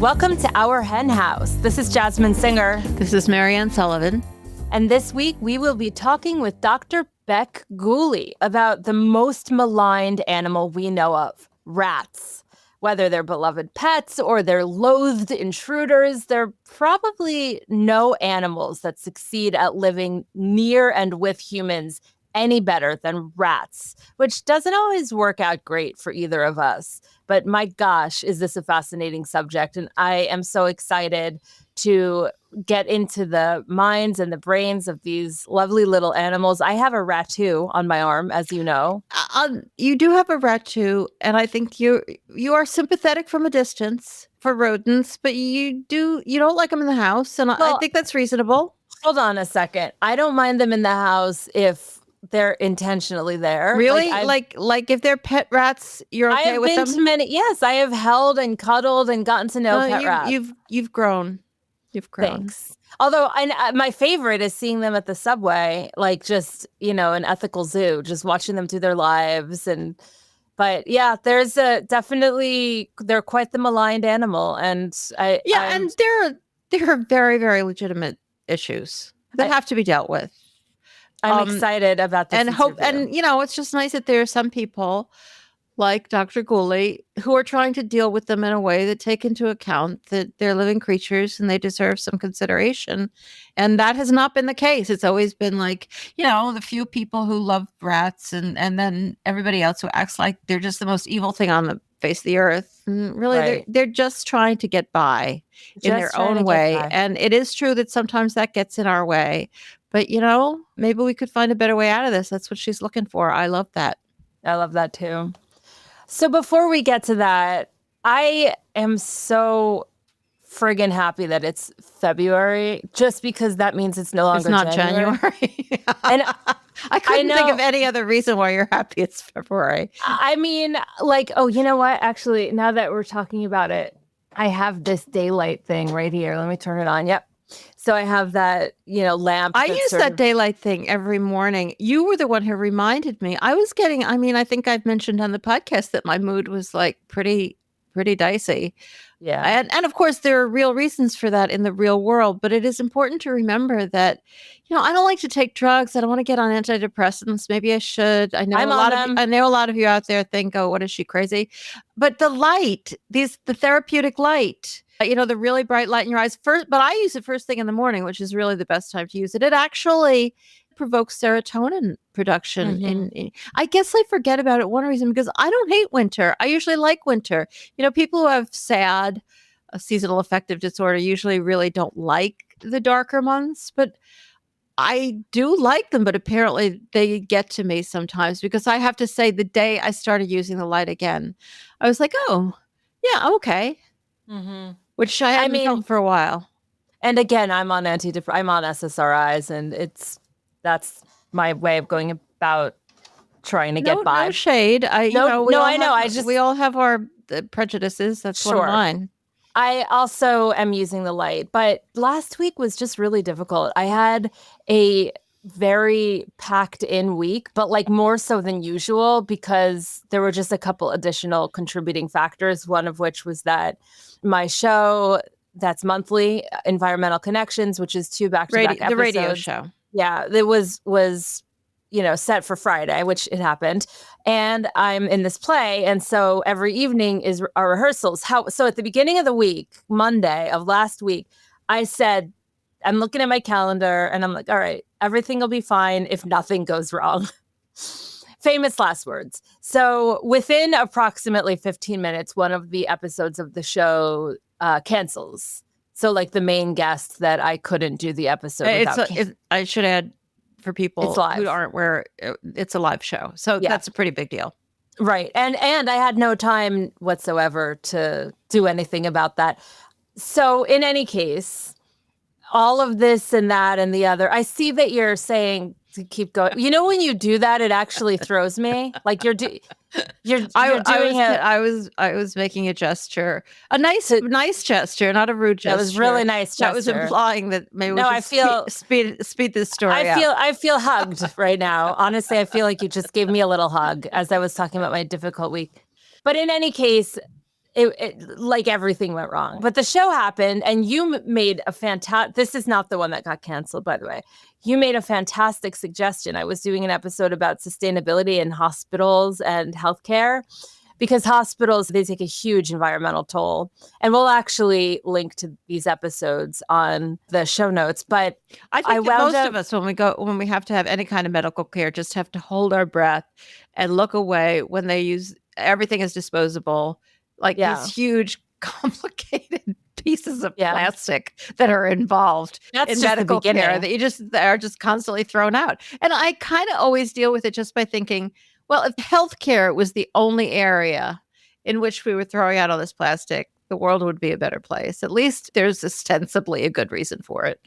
Welcome to Our Hen House. This is Jasmine Singer. This is Marianne Sullivan. And this week we will be talking with Dr. Bec Gooley about the most maligned animal we know of, rats. Whether they're beloved pets or they're loathed intruders, there are probably no animals that succeed at living near and with humans any better than rats, which doesn't always work out great for either of us. But my gosh, is this a fascinating subject. And I am so excited to get into the minds and the brains of these lovely little animals. I have a rat-too on my arm, as you know. You do have a rat-too, and I think you are sympathetic from a distance for rodents, but you don't like them in the house, and I think that's reasonable. Hold on a second. I don't mind them in the house if they're intentionally there. Really? Like if they're pet rats, you're okay with them? I have been to many. Yes, I have held and cuddled and gotten to know pet rats. You've grown. You've grown. Thanks. Although my favorite is seeing them at the subway, like just, an ethical zoo, just watching them through their lives. But yeah, there's they're quite the maligned animal. And and there are very, very legitimate issues that have to be dealt with. I'm excited about this interview. And it's just nice that there are some people like Dr. Gooley who are trying to deal with them in a way that take into account that they're living creatures and they deserve some consideration. And that has not been the case. It's always been like, the few people who love rats and then everybody else who acts like they're just the most evil thing on the face of the earth. And really, right. they're just trying to get by in their own way. And it is true that sometimes that gets in our way. But, maybe we could find a better way out of this. That's what she's looking for. I love that. I love that, too. So before we get to that, I am so friggin' happy that it's February, just because that means it's no longer January. And I couldn't think of any other reason why you're happy it's February. I mean, you know what? Actually, now that we're talking about it, I have this daylight thing right here. Let me turn it on. Yep. So I have that, lamp. I use that daylight thing every morning. You were the one who reminded me. I think I've mentioned on the podcast that my mood was like pretty dicey. Yeah. And of course, there are real reasons for that in the real world. But it is important to remember that, I don't like to take drugs. I don't want to get on antidepressants. Maybe I should. I know a lot of you out there think, oh, what is she, crazy? But the light, the therapeutic light, the really bright light in your eyes first, but I use it first thing in the morning, which is really the best time to use it. It actually provokes serotonin production. Mm-hmm. I guess I forget about it. One reason, because I don't hate winter. I usually like winter. People who have SAD, a seasonal affective disorder, usually really don't like the darker months, but I do like them, but apparently they get to me sometimes, because I have to say the day I started using the light again, I was like, oh, yeah, I'm okay. Mm-hmm. Which I hadn't felt for a while. And again, I'm on SSRIs, and that's my way of going about trying to get by. No shade. I know. We all have our prejudices. That's one of mine. I also am using the light, but last week was just really difficult. I had a very packed in week, but more so than usual, because there were just a couple additional contributing factors, one of which was that my show that's monthly, Environmental Connections, which is 2 back-to-back episodes. The radio show. Yeah, it was set for Friday, which it happened. And I'm in this play. And so every evening is our rehearsals. So at the beginning of the week, Monday of last week, I said, I'm looking at my calendar and I'm like, all right, everything will be fine if nothing goes wrong. Famous last words. So within approximately 15 minutes, one of the episodes of the show cancels. So the main guest that I couldn't do the episode without. I should add, for people who aren't aware, it's a live show. So that's a pretty big deal. Right. And I had no time whatsoever to do anything about that. So in any case, all of this and that and the other, I see that you're saying to keep going. When you do that, it actually throws me. You're doing it. I was making a gesture, a nice gesture, not a rude gesture. That was really nice gesture. That was implying that maybe we should speed this story up. I feel hugged right now. Honestly, I feel like you just gave me a little hug as I was talking about my difficult week. But in any case, like everything went wrong. But the show happened, and you made a fantastic. This is not the one that got canceled, by the way. You made a fantastic suggestion. I was doing an episode about sustainability in hospitals and healthcare, because hospitals, they take a huge environmental toll. And we'll actually link to these episodes on the show notes. But I think that most of us, when we have to have any kind of medical care, just have to hold our breath and look away when they use everything is disposable, like these huge, complicated pieces of plastic that are involved in medical care that are just constantly thrown out. And I kind of always deal with it just by thinking, well, if healthcare was the only area in which we were throwing out all this plastic, the world would be a better place. At least there's ostensibly a good reason for it.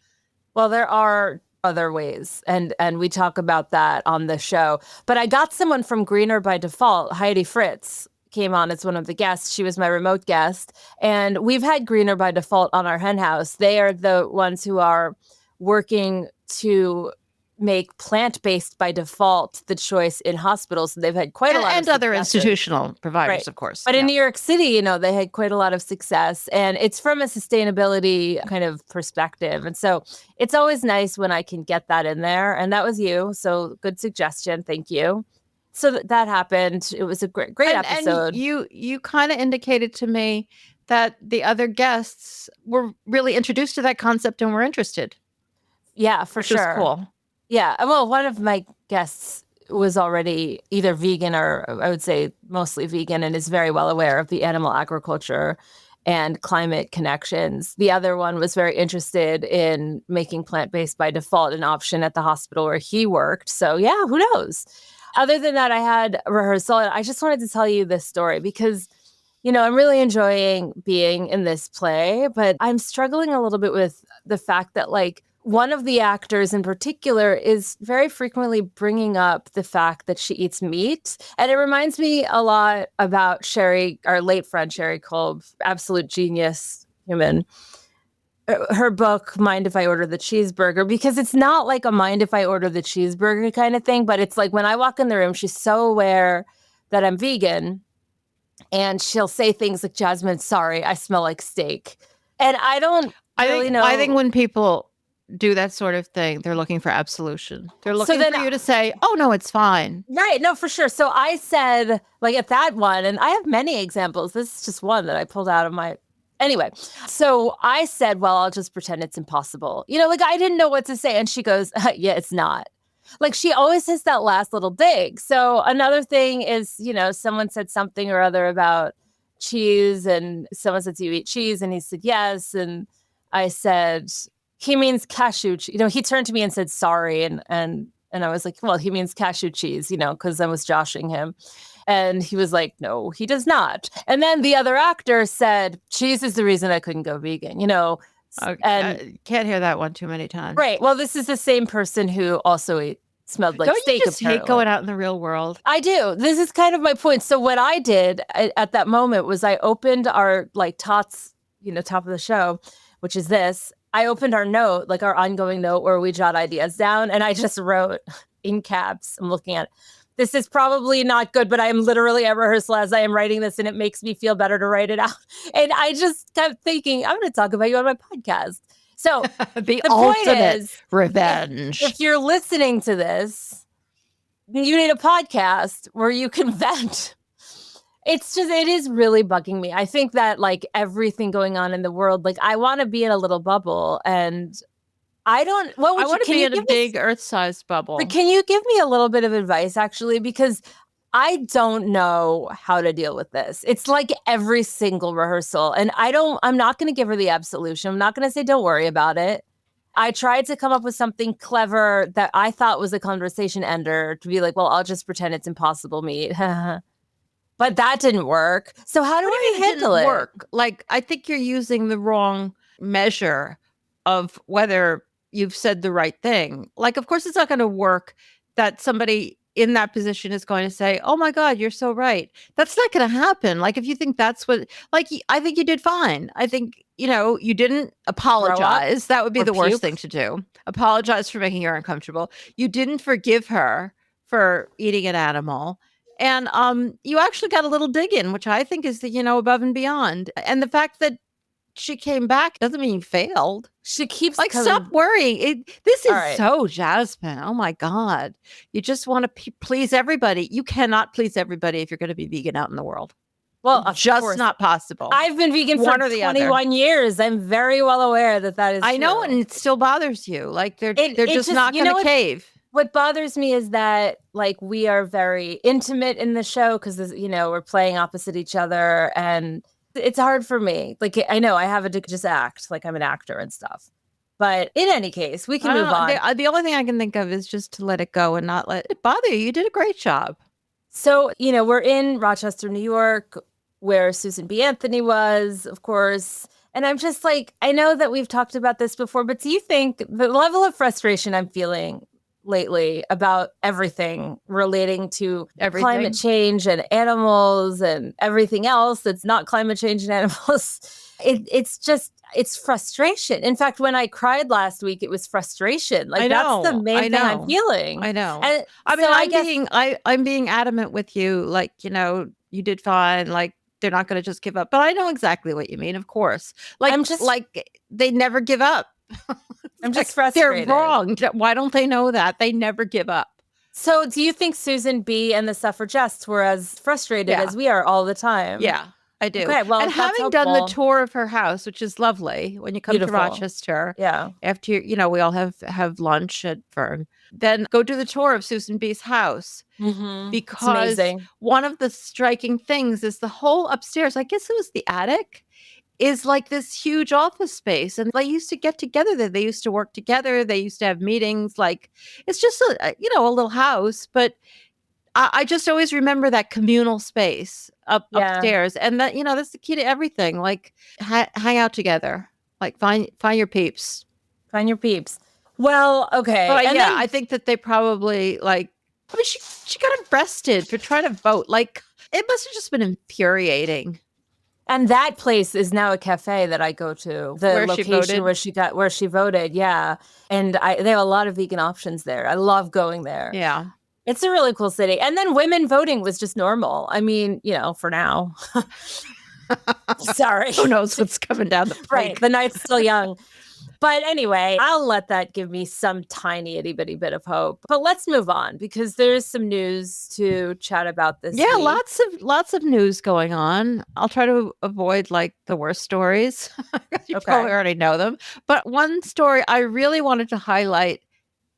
Well, there are other ways, and we talk about that on the show. But I got someone from Greener by Default. Heidi Fritz came on as one of the guests. She was my remote guest. And we've had Greener by Default on our hen house. They are the ones who are working to make plant-based by default the choice in hospitals. They've had quite a lot and of other institutional providers, of course. But in New York City, they had quite a lot of success, and it's from a sustainability kind of perspective. And so it's always nice when I can get that in there. And that was you. So good suggestion. Thank you. So that happened. It was a great episode. And you kind of indicated to me that the other guests were really introduced to that concept and were interested. Yeah, for sure. Which was cool. Yeah. Well, one of my guests was already either vegan or I would say mostly vegan and is very well aware of the animal agriculture and climate connections. The other one was very interested in making plant-based by default an option at the hospital where he worked. So yeah, who knows? Other than that, I had rehearsal, and I just wanted to tell you this story because, I'm really enjoying being in this play, but I'm struggling a little bit with the fact that, one of the actors in particular is very frequently bringing up the fact that she eats meat. And it reminds me a lot about Sherry, our late friend, Sherry Kolb, absolute genius human. Her book, Mind If I Order the Cheeseburger, because it's not like a mind if I order the cheeseburger kind of thing, but it's like when I walk in the room, she's so aware that I'm vegan, and she'll say things like, Jasmine, sorry, I smell like steak. And I don't really know. I think when people do that sort of thing, they're looking for absolution. They're looking for you to say, oh, no, it's fine. Right. No, for sure. So I said, at that one, and I have many examples. This is just one that I pulled out of my... Anyway, so I said, well, I'll just pretend it's impossible. I didn't know what to say. And she goes, yeah, it's not. She always has that last little dig. So another thing is, someone said something or other about cheese, and someone said, do you eat cheese? And he said, yes. And I said, he means cashew. He turned to me and said, sorry. And I was like, well, he means cashew cheese, because I was joshing him. And he was like, no, he does not. And then the other actor said, cheese is the reason I couldn't go vegan, Okay. And can't hear that one too many times. Right. Well, this is the same person who also smelled like steak. Don't you just hate going out in the real world? I do. This is kind of my point. So what I did at that moment was I opened our TOTS, top of the show, which is this. I opened our note, our ongoing note where we jot ideas down, and I just wrote in caps, I'm looking at it, this is probably not good, but I am literally at rehearsal as I am writing this, and it makes me feel better to write it out. And I just kept thinking, I'm going to talk about you on my podcast. So the ultimate is, revenge. If you're listening to this, you need a podcast where you can vent. It is really bugging me. I think that everything going on in the world, I want to be in a little bubble, and I want to be in a big Earth-sized bubble. But can you give me a little bit of advice, actually? Because I don't know how to deal with this. It's every single rehearsal, and I'm not going to give her the absolution. I'm not going to say, don't worry about it. I tried to come up with something clever that I thought was a conversation ender to be like, well, I'll just pretend it's impossible meat. But that didn't work. So how do I handle it? Work? I think you're using the wrong measure of whether you've said the right thing. Of course, it's not going to work that somebody in that position is going to say, oh my God, you're so right. That's not going to happen. If you think that's what, I think you did fine. I think, you didn't apologize. That would be the worst thing to do. Apologize for making her uncomfortable. You didn't forgive her for eating an animal. And you actually got a little dig in, which I think is, above and beyond. And the fact that she came back doesn't mean you failed. She keeps Like, coming. stop worrying. This All is right. so Jasmine. Oh my God. You just want to please everybody. You cannot please everybody if you're going to be vegan out in the world. Well, of Just course. not possible. I've been vegan for One or the other. 21 years. I'm very well aware that is I know, true. and it still bothers you. Like, they're It just not going to cave. What bothers me is that, like, we are very intimate in the show because, we're playing opposite each other, and it's hard for me. Like, I know I have to just act like I'm an actor and stuff. But in any case, we can move on. The only thing I can think of is just to let it go and not let it bother you. You did a great job. So, we're in Rochester, New York, where Susan B. Anthony was, of course. And I'm just like, I know that we've talked about this before, but do you think the level of frustration I'm feeling lately about everything relating to climate change and animals and everything else that's not climate change and animals, it's frustration. In fact, when I cried last week, it was frustration. Like, that's the main thing I'm feeling. I know. And I mean, I'm being adamant with you. Like, you did fine. Like, they're not going to just give up. But I know exactly what you mean. Of course. Like, they never give up. I'm just frustrated. They're wrong. Why don't they know that? They never give up. So do you think Susan B. and the suffragettes were as frustrated as we are all the time? Yeah, I do. Okay, well, and having done the tour of her house, which is lovely when you come to Rochester. Yeah. After, we all have lunch at Fern. Then go do the tour of Susan B.'s house. Mm-hmm. Because one of the striking things is the whole upstairs, I guess it was the attic, is like this huge office space. And they used to get together there. They used to work together. They used to have meetings. Like, it's just a little house. But I just always remember that communal space upstairs. And that, that's the key to everything. Like, hang out together. Like, find your peeps. Find your peeps. Well, okay. But I think that they probably, like, I mean, she got arrested for trying to vote. Like, it must have just been infuriating. And that place is now a cafe that I go to. The location where she voted. Yeah. And they have a lot of vegan options there. I love going there. Yeah. It's a really cool city. And then women voting was just normal. I mean, for now. Sorry. Who knows what's coming down the pike. Right. The night's still young. But anyway, I'll let that give me some tiny itty bitty bit of hope. But let's move on because there's some news to chat about this week. lots of news going on. I'll try to avoid like the worst stories. You probably already know them. But one story I really wanted to highlight,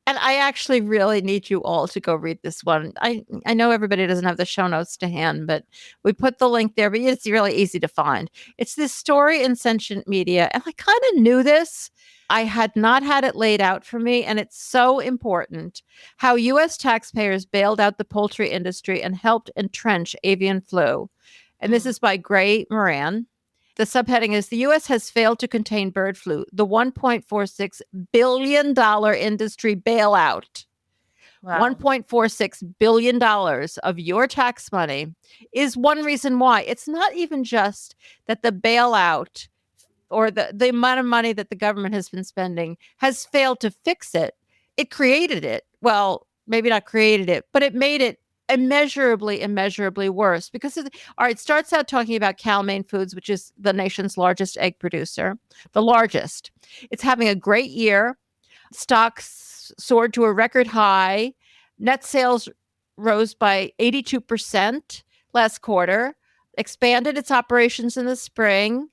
and I actually really need you all to go read this one. I know everybody doesn't have the show notes to hand, but we put the link there, but it's really easy to find. It's this story in Sentient Media, and I kind of knew this. I had not had it laid out for me, and it's so important how U.S. taxpayers bailed out the poultry industry and helped entrench avian flu. And this is by Gray Moran. The subheading is, the U.S. has failed to contain bird flu, the $1.46 billion industry bailout. Wow. $1.46 billion of your tax money is one reason why. It's not even just that the bailout or the amount of money that the government has been spending has failed to fix it. It created it. Well, maybe not created it, but it made it immeasurably worse because it starts out talking about Cal-Maine Foods, which is the nation's largest egg producer, the largest. It's having a great year. Stocks soared to a record high. Net sales rose by 82% last quarter, expanded its operations in the spring,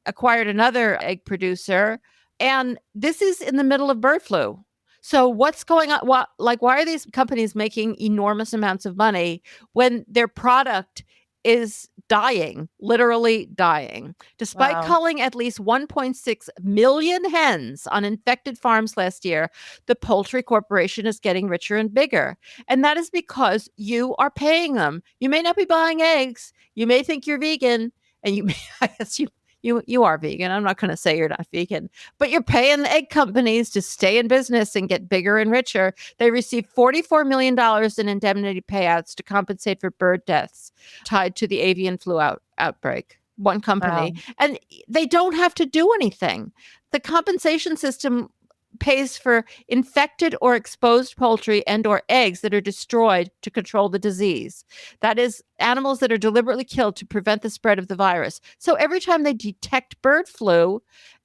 acquired another egg producer, and this is in the middle of bird flu. So what's going on? Why are these companies making enormous amounts of money when their product is dying, literally dying? Despite culling at least 1.6 million hens on infected farms last year, the Poultry Corporation is getting richer and bigger. And that is because you are paying them. You may not be buying eggs. You may think you're vegan, and I guess you are vegan. I'm not going to say you're not vegan, but you're paying the egg companies to stay in business and get bigger and richer. They received $44 million in indemnity payouts to compensate for bird deaths tied to the avian flu outbreak. One company. Wow. And they don't have to do anything. The compensation system pays for infected or exposed poultry and or eggs that are destroyed to control the disease. That is, animals that are deliberately killed to prevent the spread of the virus. So every time they detect bird flu,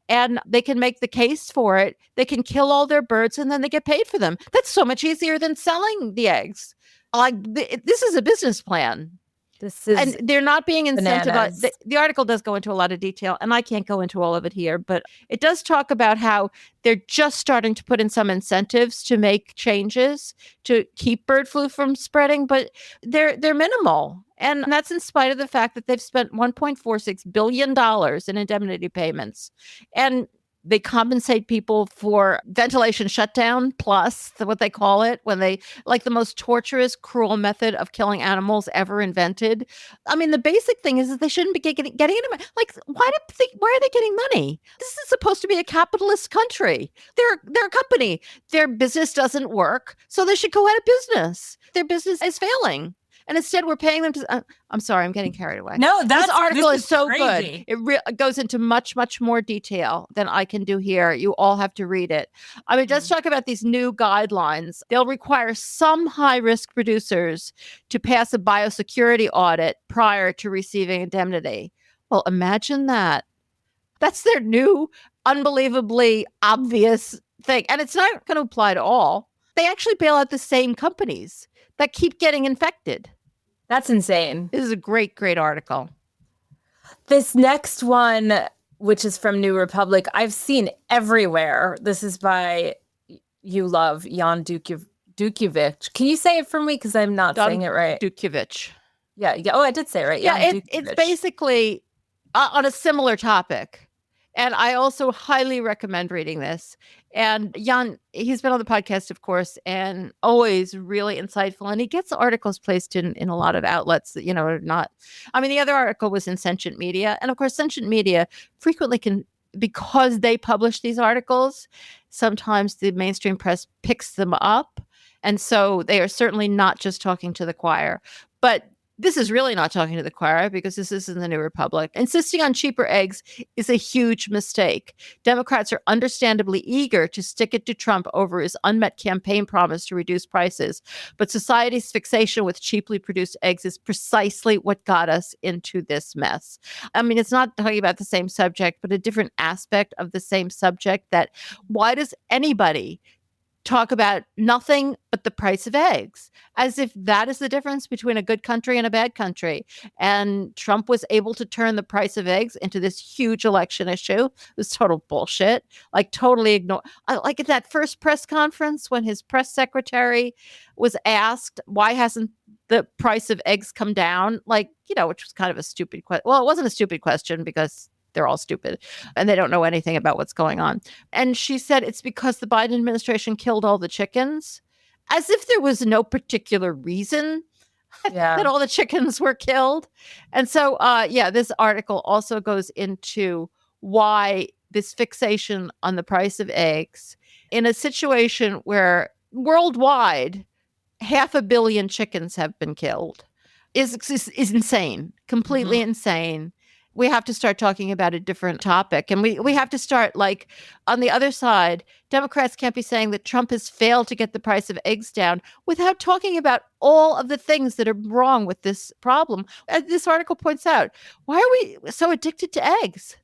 and they can make the case for it, they can kill all their birds and then they get paid for them. That's so much easier than selling the eggs. Like, this is a business plan. This is And they're not being incentivized. bananas. The article does go into a lot of detail, and I can't go into all of it here, but it does talk about how they're just starting to put in some incentives to make changes to keep bird flu from spreading, but they're minimal. And that's in spite of the fact that they've spent $1.46 billion in indemnity payments. And they compensate people for ventilation shutdown plus, what they call it, when they, like, the most torturous, cruel method of killing animals ever invented. I mean, the basic thing is that they shouldn't be getting any money. Like, why are they getting money? This is supposed to be a capitalist country. They're a company. Their business doesn't work, so they should go out of business. Their business is failing. And instead, we're paying them to. I'm sorry, I'm getting carried away. No, this article is so crazy. good. It goes into much, much more detail than I can do here. You all have to read it. I mean, let's talk about these new guidelines. They'll require some high-risk producers to pass a biosecurity audit prior to receiving indemnity. Well, imagine that. That's their new, unbelievably obvious thing. And it's not going to apply to all. They actually bail out the same companies that keep getting infected. That's insane. This is a great, great article. This next one, which is from New Republic, I've seen everywhere. This is by you love Jan Dukovic. Can you say it for me? Because I'm not saying it right. Dukovic. Yeah. Oh, I did say it right. Yeah, it's basically on a similar topic. And I also highly recommend reading this. And Jan, he's been on the podcast, of course, and always really insightful. And he gets articles placed in a lot of outlets that, are not. I mean, the other article was in Sentient Media. And of course, Sentient Media frequently can, because they publish these articles, sometimes the mainstream press picks them up. And so they are certainly not just talking to the choir. But this is really not talking to the choir, because this is in the New Republic. Insisting on cheaper eggs is a huge mistake. Democrats are understandably eager to stick it to Trump over his unmet campaign promise to reduce prices. But society's fixation with cheaply produced eggs is precisely what got us into this mess. I mean, it's not talking about the same subject, but a different aspect of the same subject. That why does anybody talk about nothing but the price of eggs, as if that is the difference between a good country and a bad country? And Trump was able to turn the price of eggs into this huge election issue. It was total bullshit. Like, totally ignore. Like at that first press conference when his press secretary was asked, why hasn't the price of eggs come down? Like, which was kind of a stupid question. Well, it wasn't a stupid question because they're all stupid and they don't know anything about what's going on. And she said it's because the Biden administration killed all the chickens, as if there was no particular reason that all the chickens were killed. And so, this article also goes into why this fixation on the price of eggs in a situation where worldwide 500 million chickens have been killed is insane, completely insane. We have to start talking about a different topic. And we have to start, like, on the other side, Democrats can't be saying that Trump has failed to get the price of eggs down without talking about all of the things that are wrong with this problem. As this article points out, why are we so addicted to eggs?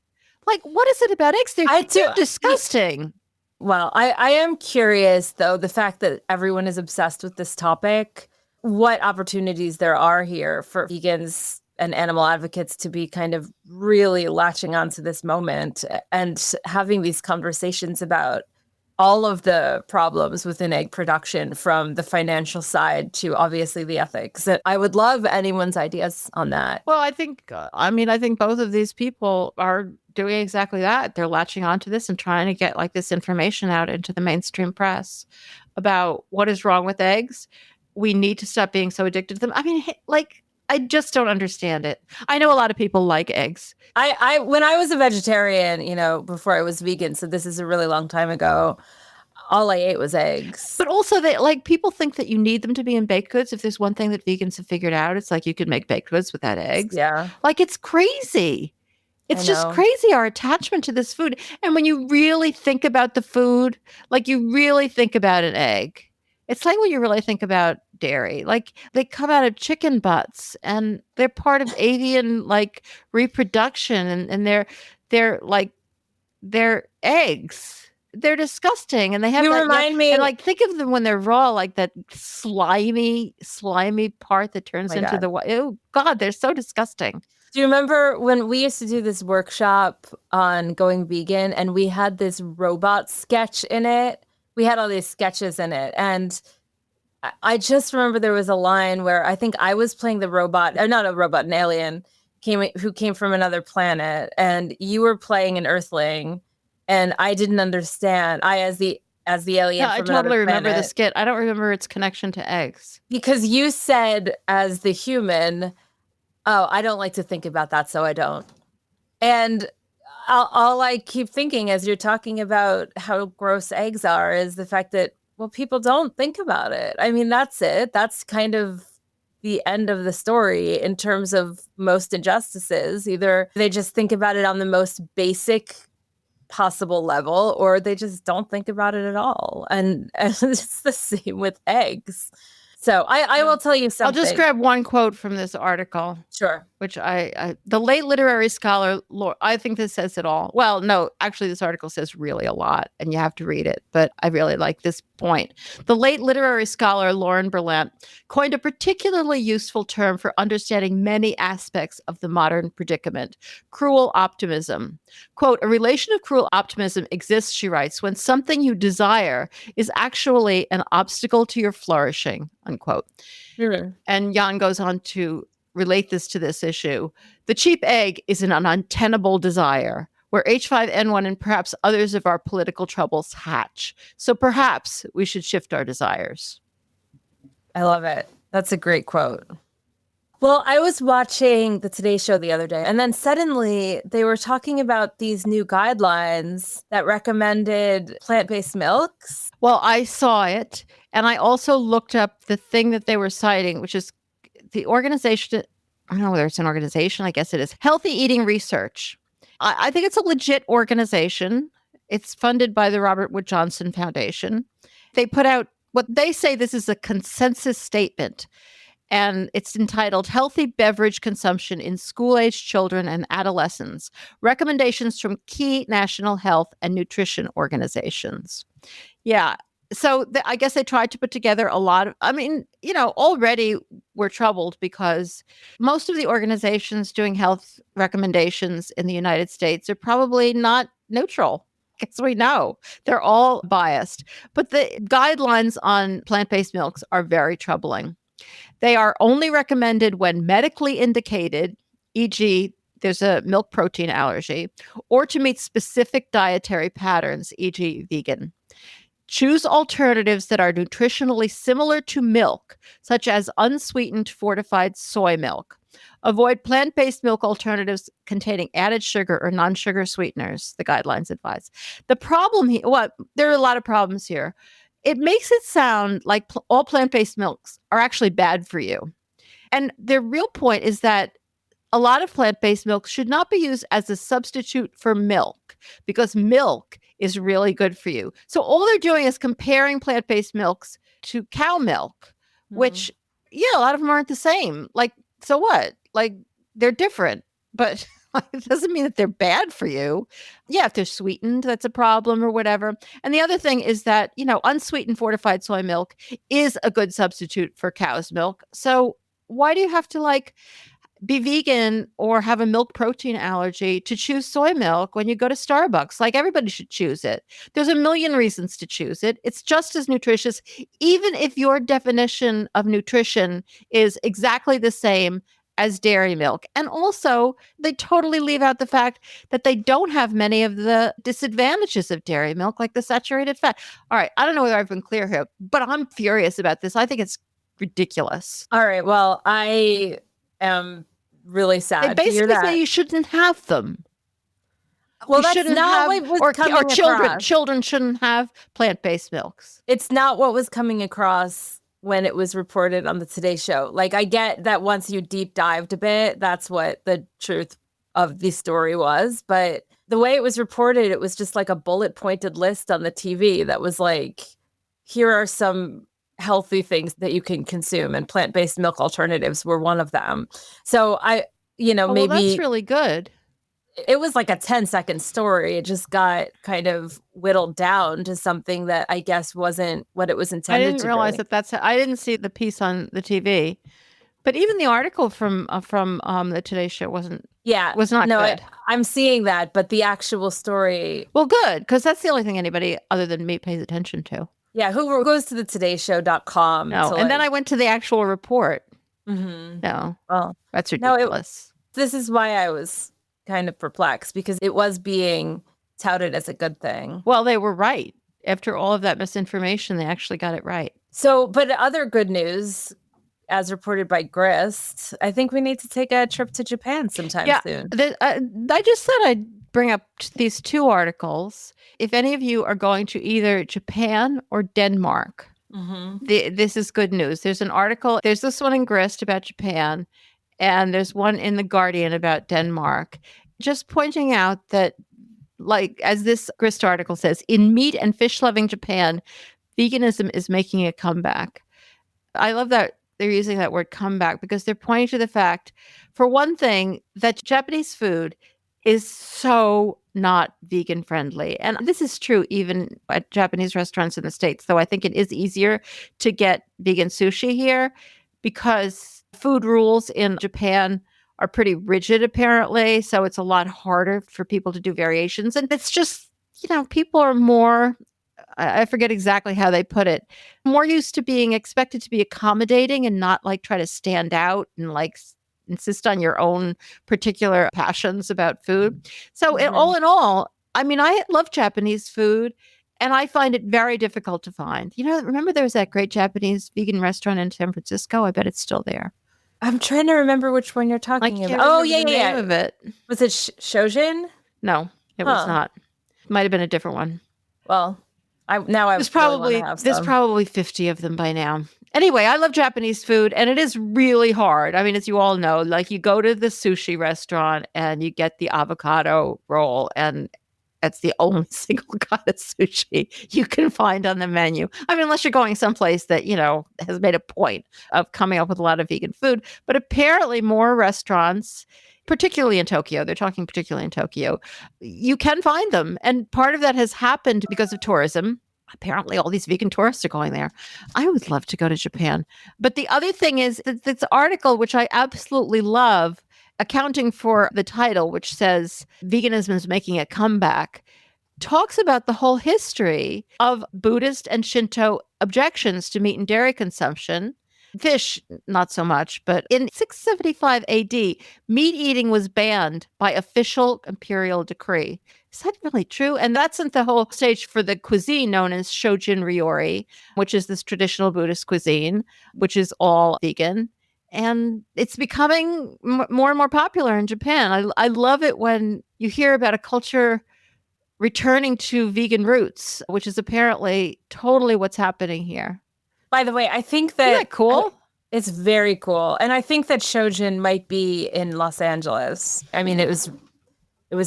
Like, what is it about eggs? They're disgusting. Well, I am curious, though, the fact that everyone is obsessed with this topic, what opportunities there are here for vegans and animal advocates to be kind of really latching onto this moment and having these conversations about all of the problems within egg production, from the financial side to obviously the ethics. I would love anyone's ideas on that. Well, I think both of these people are doing exactly that. They're latching onto this and trying to get, like, this information out into the mainstream press about what is wrong with eggs. We need to stop being so addicted to them. I mean, like, I just don't understand it. I know a lot of people like eggs. I when I was a vegetarian, before I was vegan, so this is a really long time ago, all I ate was eggs. But also, people think that you need them to be in baked goods. If there's one thing that vegans have figured out, it's like you could make baked goods without eggs. Yeah. Like, it's crazy. It's just crazy, our attachment to this food. And when you really think about the food, like you really think about an egg, it's like when you really think about dairy. Like they come out of chicken butts and they're part of avian like reproduction and they're eggs. They're disgusting and they have You that remind me, and like think of them when they're raw, like that slimy part that turns into the oh God, they're so disgusting. Do you remember when we used to do this workshop on going vegan and we had this robot sketch in it? We had all these sketches in it. And I just remember there was a line where I think I was playing the robot, or not a robot, an alien who came from another planet, and you were playing an Earthling, and I didn't understand. As the alien Yeah, I from another totally remember the planet, skit. I don't remember its connection to eggs. because you said as the human, oh, I don't like to think about that, so I don't. And all I keep thinking as you're talking about how gross eggs are is the fact that, well, people don't think about it. I mean, that's it. That's kind of the end of the story in terms of most injustices. Either they just think about it on the most basic possible level, or they just don't think about it at all. And it's the same with eggs. So I will tell you something. I'll just grab one quote from this article. Sure. Which the late literary scholar, I think this says it all. Well, no, actually, this article says really a lot, and you have to read it. But I really like this point. The late literary scholar Lauren Berlant coined a particularly useful term for understanding many aspects of the modern predicament: cruel optimism. Quote, "A relation of cruel optimism exists," she writes, "when something you desire is actually an obstacle to your flourishing," unquote. Mm-hmm. And Jan goes on to relate this to this issue. "The cheap egg is an untenable desire, where H5N1 and perhaps others of our political troubles hatch. So perhaps we should shift our desires." I love it. That's a great quote. Well, I was watching the Today Show the other day, and then suddenly they were talking about these new guidelines that recommended plant-based milks. Well, I saw it, and I also looked up the thing that they were citing, which is the organization. I don't know whether it's an organization. I guess it is Healthy Eating Research. I think it's a legit organization. It's funded by the Robert Wood Johnson Foundation. They put out what they say this is a consensus statement, and it's entitled Healthy Beverage Consumption in School-Aged Children and Adolescents, Recommendations from Key National Health and Nutrition Organizations. Yeah. So I guess they tried to put together a lot of, already we're troubled because most of the organizations doing health recommendations in the United States are probably not neutral. Because we know they're all biased. But the guidelines on plant-based milks are very troubling. They are only recommended when medically indicated, e.g., there's a milk protein allergy, or to meet specific dietary patterns, e.g., vegan. Choose alternatives that are nutritionally similar to milk, such as unsweetened fortified soy milk. Avoid plant-based milk alternatives containing added sugar or non-sugar sweeteners, the guidelines advise. The problem here, there are a lot of problems here. It makes it sound like all plant-based milks are actually bad for you. And their real point is that a lot of plant-based milk should not be used as a substitute for milk because milk is really good for you. So all they're doing is comparing plant-based milks to cow milk, which, a lot of them aren't the same. Like, so what? Like, they're different, but it doesn't mean that they're bad for you. Yeah, if they're sweetened, that's a problem or whatever. And the other thing is that, unsweetened fortified soy milk is a good substitute for cow's milk. So why do you have to be vegan or have a milk protein allergy to choose soy milk when you go to Starbucks? Like, everybody should choose it. There's a million reasons to choose it. It's just as nutritious, even if your definition of nutrition is exactly the same as dairy milk. And also, they totally leave out the fact that they don't have many of the disadvantages of dairy milk, like the saturated fat. All right, I don't know whether I've been clear here, but I'm furious about this. I think it's ridiculous. All right, well, I am really sad. They basically say you shouldn't have them. Well, that's not what was coming across. Children shouldn't have plant-based milks. It's not what was coming across when it was reported on the Today Show. Like, I get that once you deep dived a bit, that's what the truth of the story was, but the way it was reported, it was just like a bullet pointed list on the TV that was like, here are some healthy things that you can consume, and plant-based milk alternatives were one of them. So Oh, well, that's maybe really good. it was like a 10-second story. It just got kind of whittled down to something that I guess wasn't what it was I intended didn't to realize be. that I didn't see the piece on the TV, but even the article from the Today Show Yeah, was not no, good. I'm seeing that, but the actual story, Well, good, because that's the only thing anybody other than me pays attention to. yeah, who goes to the todayshow.com No, to and then like, I went to the actual report. mhm. No, Well, that's no, ridiculous. this is why I was kind of perplexed because it was being touted as a good thing. Well, they were right. After all of that misinformation, they actually got it right. So, but other good news, as reported by Grist, I think we need to take a trip to Japan sometime Yeah, soon. I just thought I'd bring up these two articles. If any of you are going to either Japan or Denmark, Mm-hmm. this is good news. There's an article, there's this one in Grist about Japan, and there's one in The Guardian about Denmark, just pointing out that, like, as this Grist article says, in meat and fish loving Japan, veganism is making a comeback. I love that they're using that word comeback because they're pointing to the fact, for one thing, that Japanese food is so not vegan friendly. And this is true even at Japanese restaurants in the States, though I think it is easier to get vegan sushi here because food rules in Japan are pretty rigid, apparently. So it's a lot harder for people to do variations. And it's just, people are more, I forget exactly how they put it, more used to being expected to be accommodating and not like try to stand out and like insist on your own particular passions about food. So, all in all, I mean, I love Japanese food and I find it very difficult to find. Remember there was that great Japanese vegan restaurant in San Francisco? I bet it's still there. I'm trying to remember which one you're I talking can't about. Oh, remember yeah, the yeah, name yeah. of it. Was it Shojin? No, it was Huh. not. It might have been a different one. Well, I really want to have There's some. probably 50 of them by now. Anyway, I love Japanese food and it is really hard. I mean, as you all know, like you go to the sushi restaurant and you get the avocado roll and that's the only single kind of sushi you can find on the menu. I mean, unless you're going someplace that, has made a point of coming up with a lot of vegan food. But apparently more restaurants, particularly in Tokyo, they're talking particularly in Tokyo, you can find them. And part of that has happened because of tourism. Apparently, all these vegan tourists are going there. I would love to go to Japan. But the other thing is that this article, which I absolutely love, accounting for the title, which says veganism is making a comeback, talks about the whole history of Buddhist and Shinto objections to meat and dairy consumption. Fish, not so much, but in 675 AD, meat eating was banned by official imperial decree. Is that really true? And that sent the whole stage for the cuisine known as Shojin Ryori, which is this traditional Buddhist cuisine, which is all vegan. And it's becoming more and more popular in Japan. I love it when you hear about a culture returning to vegan roots, which is apparently totally what's happening here. By the way, I think Isn't that that cool? it's very cool. And I think that Shojin might be in Los Angeles. I mean, it was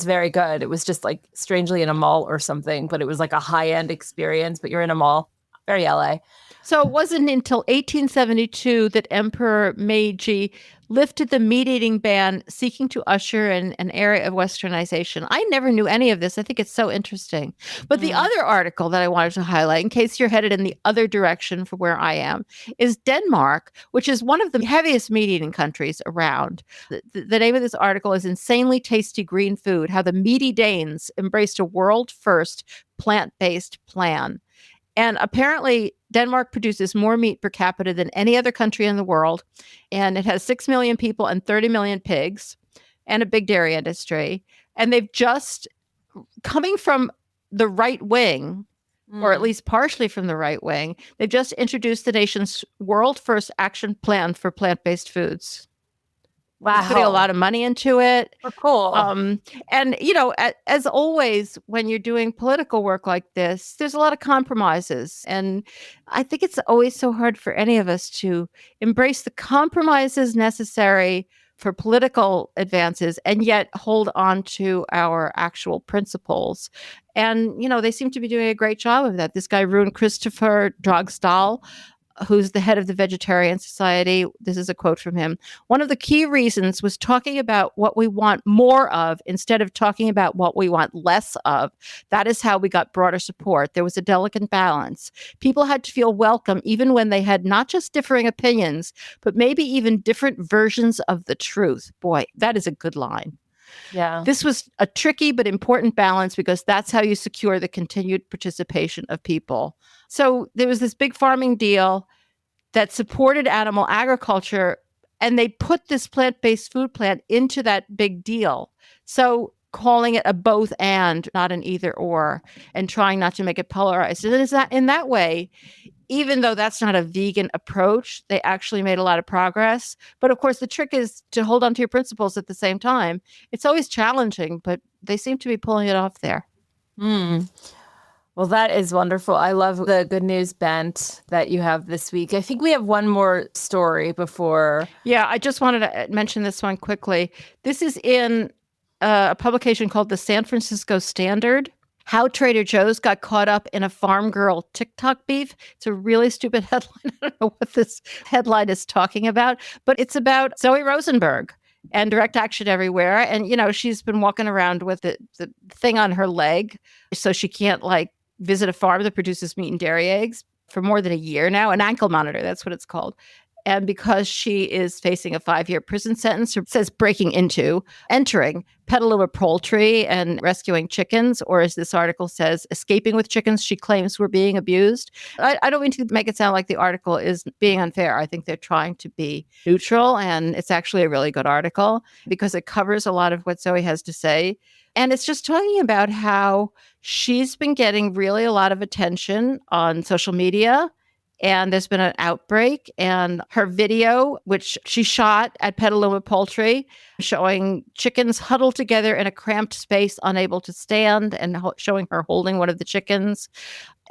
very good. It was just like strangely in a mall or something, but it was like a high-end experience, but you're in a mall. Very LA. So it wasn't until 1872 that Emperor Meiji lifted the meat-eating ban, seeking to usher in an era of westernization. I never knew any of this. I think it's so interesting. But the other article that I wanted to highlight, in case you're headed in the other direction from where I am, is Denmark, which is one of the heaviest meat-eating countries around. The name of this article is Insanely Tasty Green Food, How the Meaty Danes Embraced a World-First Plant-Based Plan. And apparently, Denmark produces more meat per capita than any other country in the world. And it has 6 million people and 30 million pigs and a big dairy industry. And they've just, coming from the right wing, or at least partially from the right wing, they've just introduced the nation's world first action plan for plant-based foods. Wow. They're putting a lot of money into it. Cool. And, as always, when you're doing political work like this, there's a lot of compromises. And I think it's always so hard for any of us to embrace the compromises necessary for political advances and yet hold on to our actual principles. And, they seem to be doing a great job of that. This guy, Rune Christopher Drogstall, who's the head of the Vegetarian Society. This is a quote from him. One of the key reasons was talking about what we want more of instead of talking about what we want less of. That is how we got broader support. There was a delicate balance. People had to feel welcome even when they had not just differing opinions, but maybe even different versions of the truth. Boy, that is a good line. Yeah. This was a tricky but important balance because that's how you secure the continued participation of people. So there was this big farming deal that supported animal agriculture, and they put this plant-based food plant into that big deal. So calling it a both and, not an either or, and trying not to make it polarized. And is that in that way, even though that's not a vegan approach, they actually made a lot of progress. But of course, the trick is to hold on to your principles at the same time. It's always challenging, but they seem to be pulling it off there. Well, that is wonderful. I love the good news bent that you have this week. I think we have one more story before. Yeah, I just wanted to mention this one quickly. This is in a publication called the San Francisco Standard. How Trader Joe's got caught up in a farm girl TikTok beef. It's a really stupid headline. I don't know what this headline is talking about, but it's about Zoe Rosenberg and Direct Action Everywhere. And, she's been walking around with the thing on her leg so she can't visit a farm that produces meat and dairy eggs for more than a year now. An ankle monitor, that's what it's called. And because she is facing a 5-year prison sentence, it says entering Petaluma poultry and rescuing chickens, or as this article says, escaping with chickens she claims were being abused. I don't mean to make it sound like the article is being unfair. I think they're trying to be neutral, and it's actually a really good article because it covers a lot of what Zoe has to say. And it's just talking about how she's been getting really a lot of attention on social media. And there's been an outbreak, and her video, which she shot at Petaluma Poultry, showing chickens huddled together in a cramped space, unable to stand, and showing her holding one of the chickens,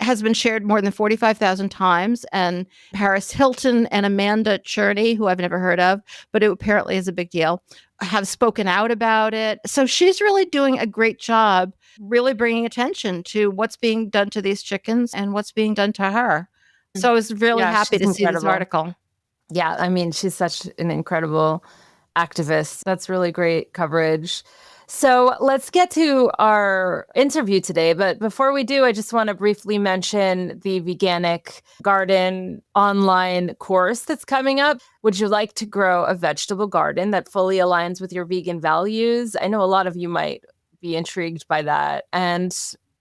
has been shared more than 45,000 times. And Paris Hilton and Amanda Cherney, who I've never heard of, but it apparently is a big deal, have spoken out about it. So she's really doing a great job, really bringing attention to what's being done to these chickens and what's being done to her. So I was really happy to see this article. Yeah, I mean, she's such an incredible activist. That's really great coverage. So let's get to our interview today. But before we do, I just want to briefly mention the Veganic Garden online course that's coming up. Would you like to grow a vegetable garden that fully aligns with your vegan values? I know a lot of you might be intrigued by that. And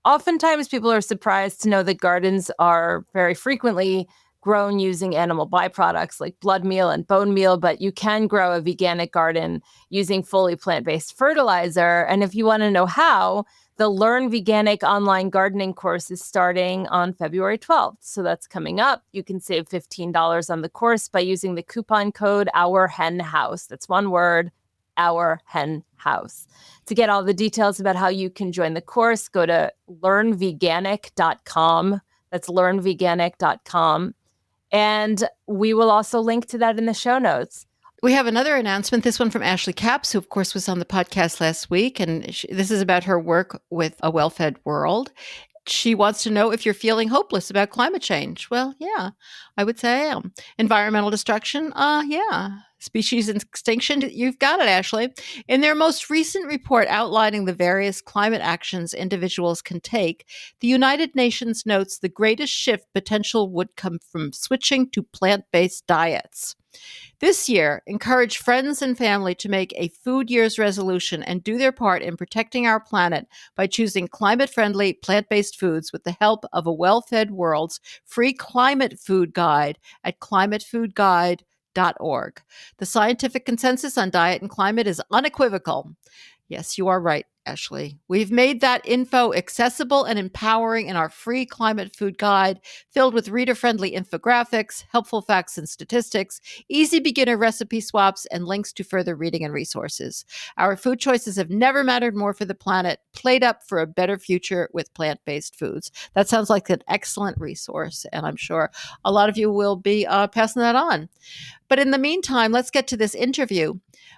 oftentimes people are surprised to know that gardens are very frequently grown using animal byproducts like blood meal and bone meal, but you can grow a veganic garden using fully plant-based fertilizer. And if you want to know how, the Learn Veganic online gardening course is starting on February 12th. So that's coming up. You can save $15 on the course by using the coupon code OurHenHouse. That's one word, OurHenHouse. To get all the details about how you can join the course, go to learnveganic.com. That's learnveganic.com. And we will also link to that in the show notes. We have another announcement, this one from Ashley Capps, who, of course, was on the podcast last week. And this is about her work with A Well-Fed World. She wants to know if you're feeling hopeless about climate change. Well, yeah, I would say I am. Environmental destruction? Yeah. Species extinction? You've got it, Ashley. In their most recent report outlining the various climate actions individuals can take, the United Nations notes the greatest shift potential would come from switching to plant-based diets. This year, encourage friends and family to make a Food Year's resolution and do their part in protecting our planet by choosing climate-friendly, plant-based foods with the help of A Well-Fed World's free climate food guide at climatefoodguide.org. The scientific consensus on diet and climate is unequivocal. Yes, you are right, Ashley. We've made that info accessible and empowering in our free climate food guide, filled with reader-friendly infographics, helpful facts and statistics, easy beginner recipe swaps, and links to further reading and resources. Our food choices have never mattered more for the planet. Plate up for a better future with plant-based foods. That sounds like an excellent resource, and I'm sure a lot of you will be passing that on. But in the meantime, let's get to this interview.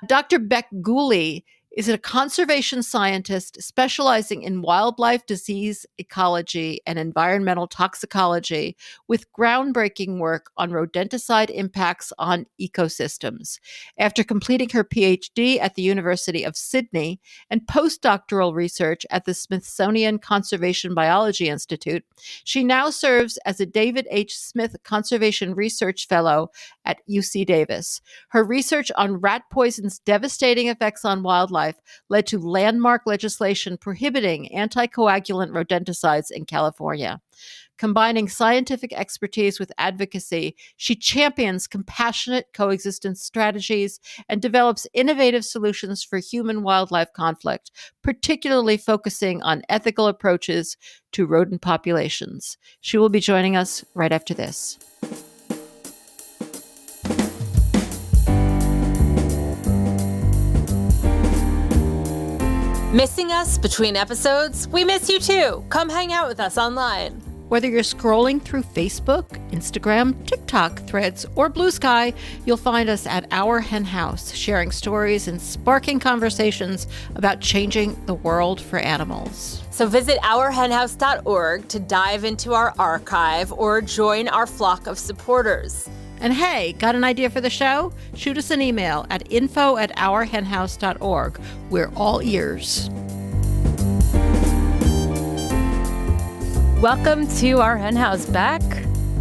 Dr. Bec Gooley is a conservation scientist specializing in wildlife disease ecology and environmental toxicology with groundbreaking work on rodenticide impacts on ecosystems. After completing her PhD at the University of Sydney and postdoctoral research at the Smithsonian Conservation Biology Institute, she now serves as a David H. Smith Conservation Research Fellow at UC Davis. Her research on rat poison's devastating effects on wildlife led to landmark legislation prohibiting anticoagulant rodenticides in California. Combining scientific expertise with advocacy, she champions compassionate coexistence strategies and develops innovative solutions for human-wildlife conflict, particularly focusing on ethical approaches to rodent populations. She will be joining us right after this. Missing us between episodes? We miss you too. Come hang out with us online. Whether you're scrolling through Facebook, Instagram, TikTok, Threads, or Blue Sky, you'll find us at Our Hen House, sharing stories and sparking conversations about changing the world for animals. So visit ourhenhouse.org to dive into our archive or join our flock of supporters. And hey, got an idea for the show? Shoot us an email at info@ourhenhouse.org. We're all ears. Welcome to our hen house, Bec.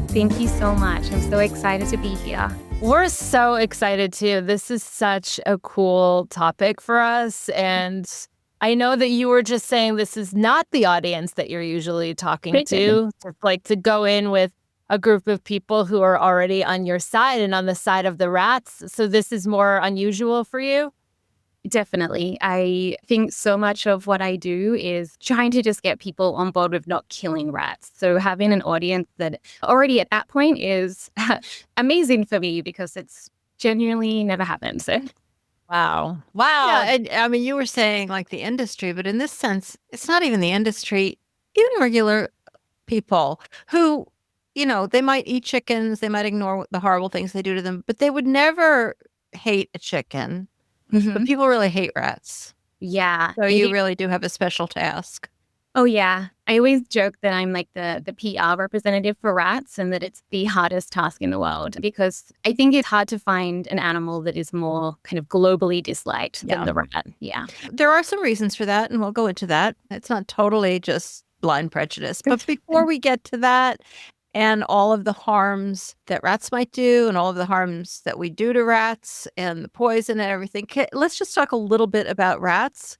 Thank you so much. I'm so excited to be here. We're so excited too. This is such a cool topic for us. And I know that you were just saying this is not the audience that you're usually talking to. Like to go in with a group of people who are already on your side and on the side of the rats. So this is more unusual for you? Definitely. I think so much of what I do is trying to just get people on board with not killing rats. So having an audience that already at that point is amazing for me because it's genuinely never happened. So. Wow. Yeah, and I mean, you were saying like the industry, but in this sense, it's not even the industry, even regular people who, you know, they might eat chickens, they might ignore the horrible things they do to them, but they would never hate a chicken. Mm-hmm. But people really hate rats. Yeah. So you really do have a special task. Oh, yeah. I always joke that I'm like the PR representative for rats and that it's the hardest task in the world because I think it's hard to find an animal that is more kind of globally disliked than the rat. Yeah. There are some reasons for that, and we'll go into that. It's not totally just blind prejudice. But before we get to that, and all of the harms that rats might do and all of the harms that we do to rats and the poison and everything. Let's just talk a little bit about rats,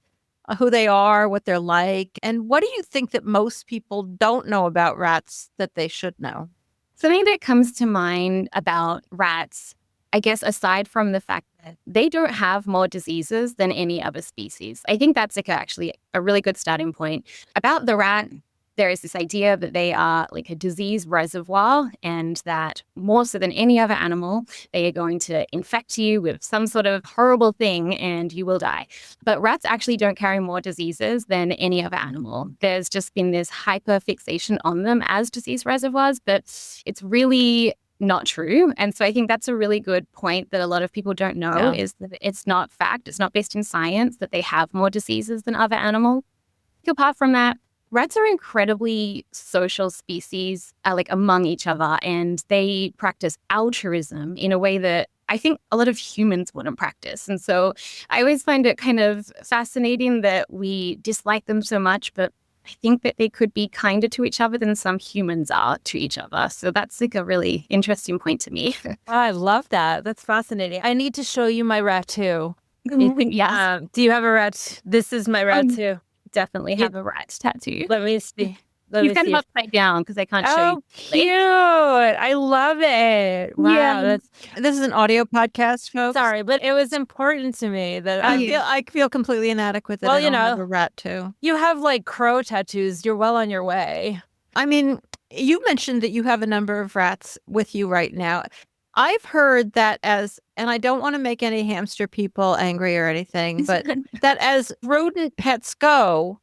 who they are, what they're like. And what do you think that most people don't know about rats that they should know? Something that comes to mind about rats, I guess, aside from the fact that they don't have more diseases than any other species. I think that's like actually a really good starting point. About the rat, there is this idea that they are like a disease reservoir and that more so than any other animal, they are going to infect you with some sort of horrible thing and you will die. But rats actually don't carry more diseases than any other animal. There's just been this hyper fixation on them as disease reservoirs, but it's really not true. And so I think that's a really good point that a lot of people don't know is that it's not fact, it's not based in science that they have more diseases than other animals. Apart from that, rats are incredibly social species, like among each other, and they practice altruism in a way that I think a lot of humans wouldn't practice. And so I always find it kind of fascinating that we dislike them so much, but I think that they could be kinder to each other than some humans are to each other. So that's like a really interesting point to me. I love that. That's fascinating. I need to show you my rat too. Yes. Do you have a rat? This is my rat too. Definitely have a rat tattoo. Let me see. Let You me set see them if upside down because they can't show Oh, you. cute. I love it. Wow, Yeah. that's This is an audio podcast, folks. sorry, but it was important to me that I feel completely inadequate that Well, I you don't have know. a rat too. you have like crow tattoos. You're well on your way. I mean, you mentioned that you have a number of rats with you right now. I've heard that and I don't want to make any hamster people angry or anything, but that as rodent pets go,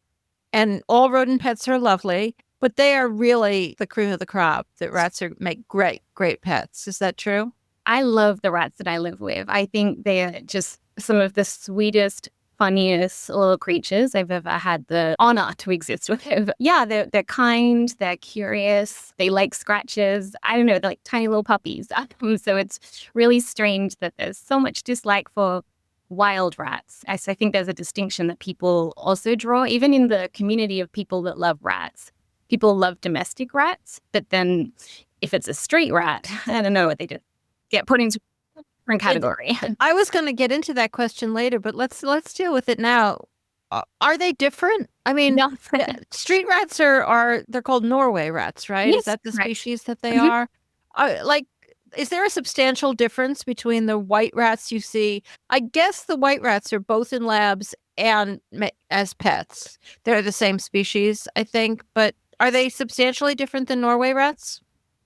and all rodent pets are lovely, but they are really the cream of the crop, that make great, great pets. Is that true? I love the rats that I live with. I think they're just some of the sweetest, funniest little creatures I've ever had the honor to exist with. Yeah, they're kind, they're curious, they like scratches. I don't know, they're like tiny little puppies. So it's really strange that there's so much dislike for wild rats. I think there's a distinction that people also draw, even in the community of people that love rats. People love domestic rats, but then if it's a street rat, I don't know what they do. Get put into a different category. I was going to get into that question later, but let's deal with it now. Are they different? I mean, No. street rats they're called Norway rats, right? Yes, Is that the correct. species that they Mhm. are? Like, is there a substantial difference between the white rats you see? I guess the white rats are both in labs and as pets. They're the same species, I think, but are they substantially different than Norway rats?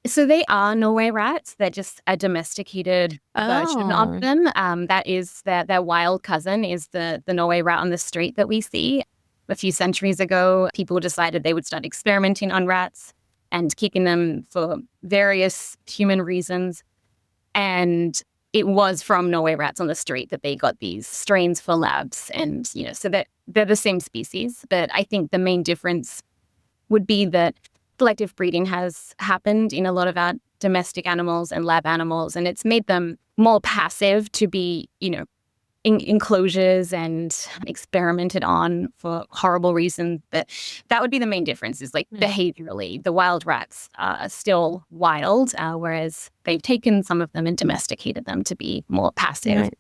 So they are Norway rats. They're just a domesticated version Oh. of them. That is their wild cousin is the Norway rat on the street that we see. A few centuries ago, people decided they would start experimenting on rats and keeping them for various human reasons. And it was from Norway rats on the street that they got these strains for labs. And, so they're the same species. But I think the main difference would be that selective breeding has happened in a lot of our domestic animals and lab animals, and it's made them more passive to be, in enclosures and experimented on for horrible reasons. But that would be the main difference is like behaviorally, the wild rats are still wild, whereas they've taken some of them and domesticated them to be more passive. Right.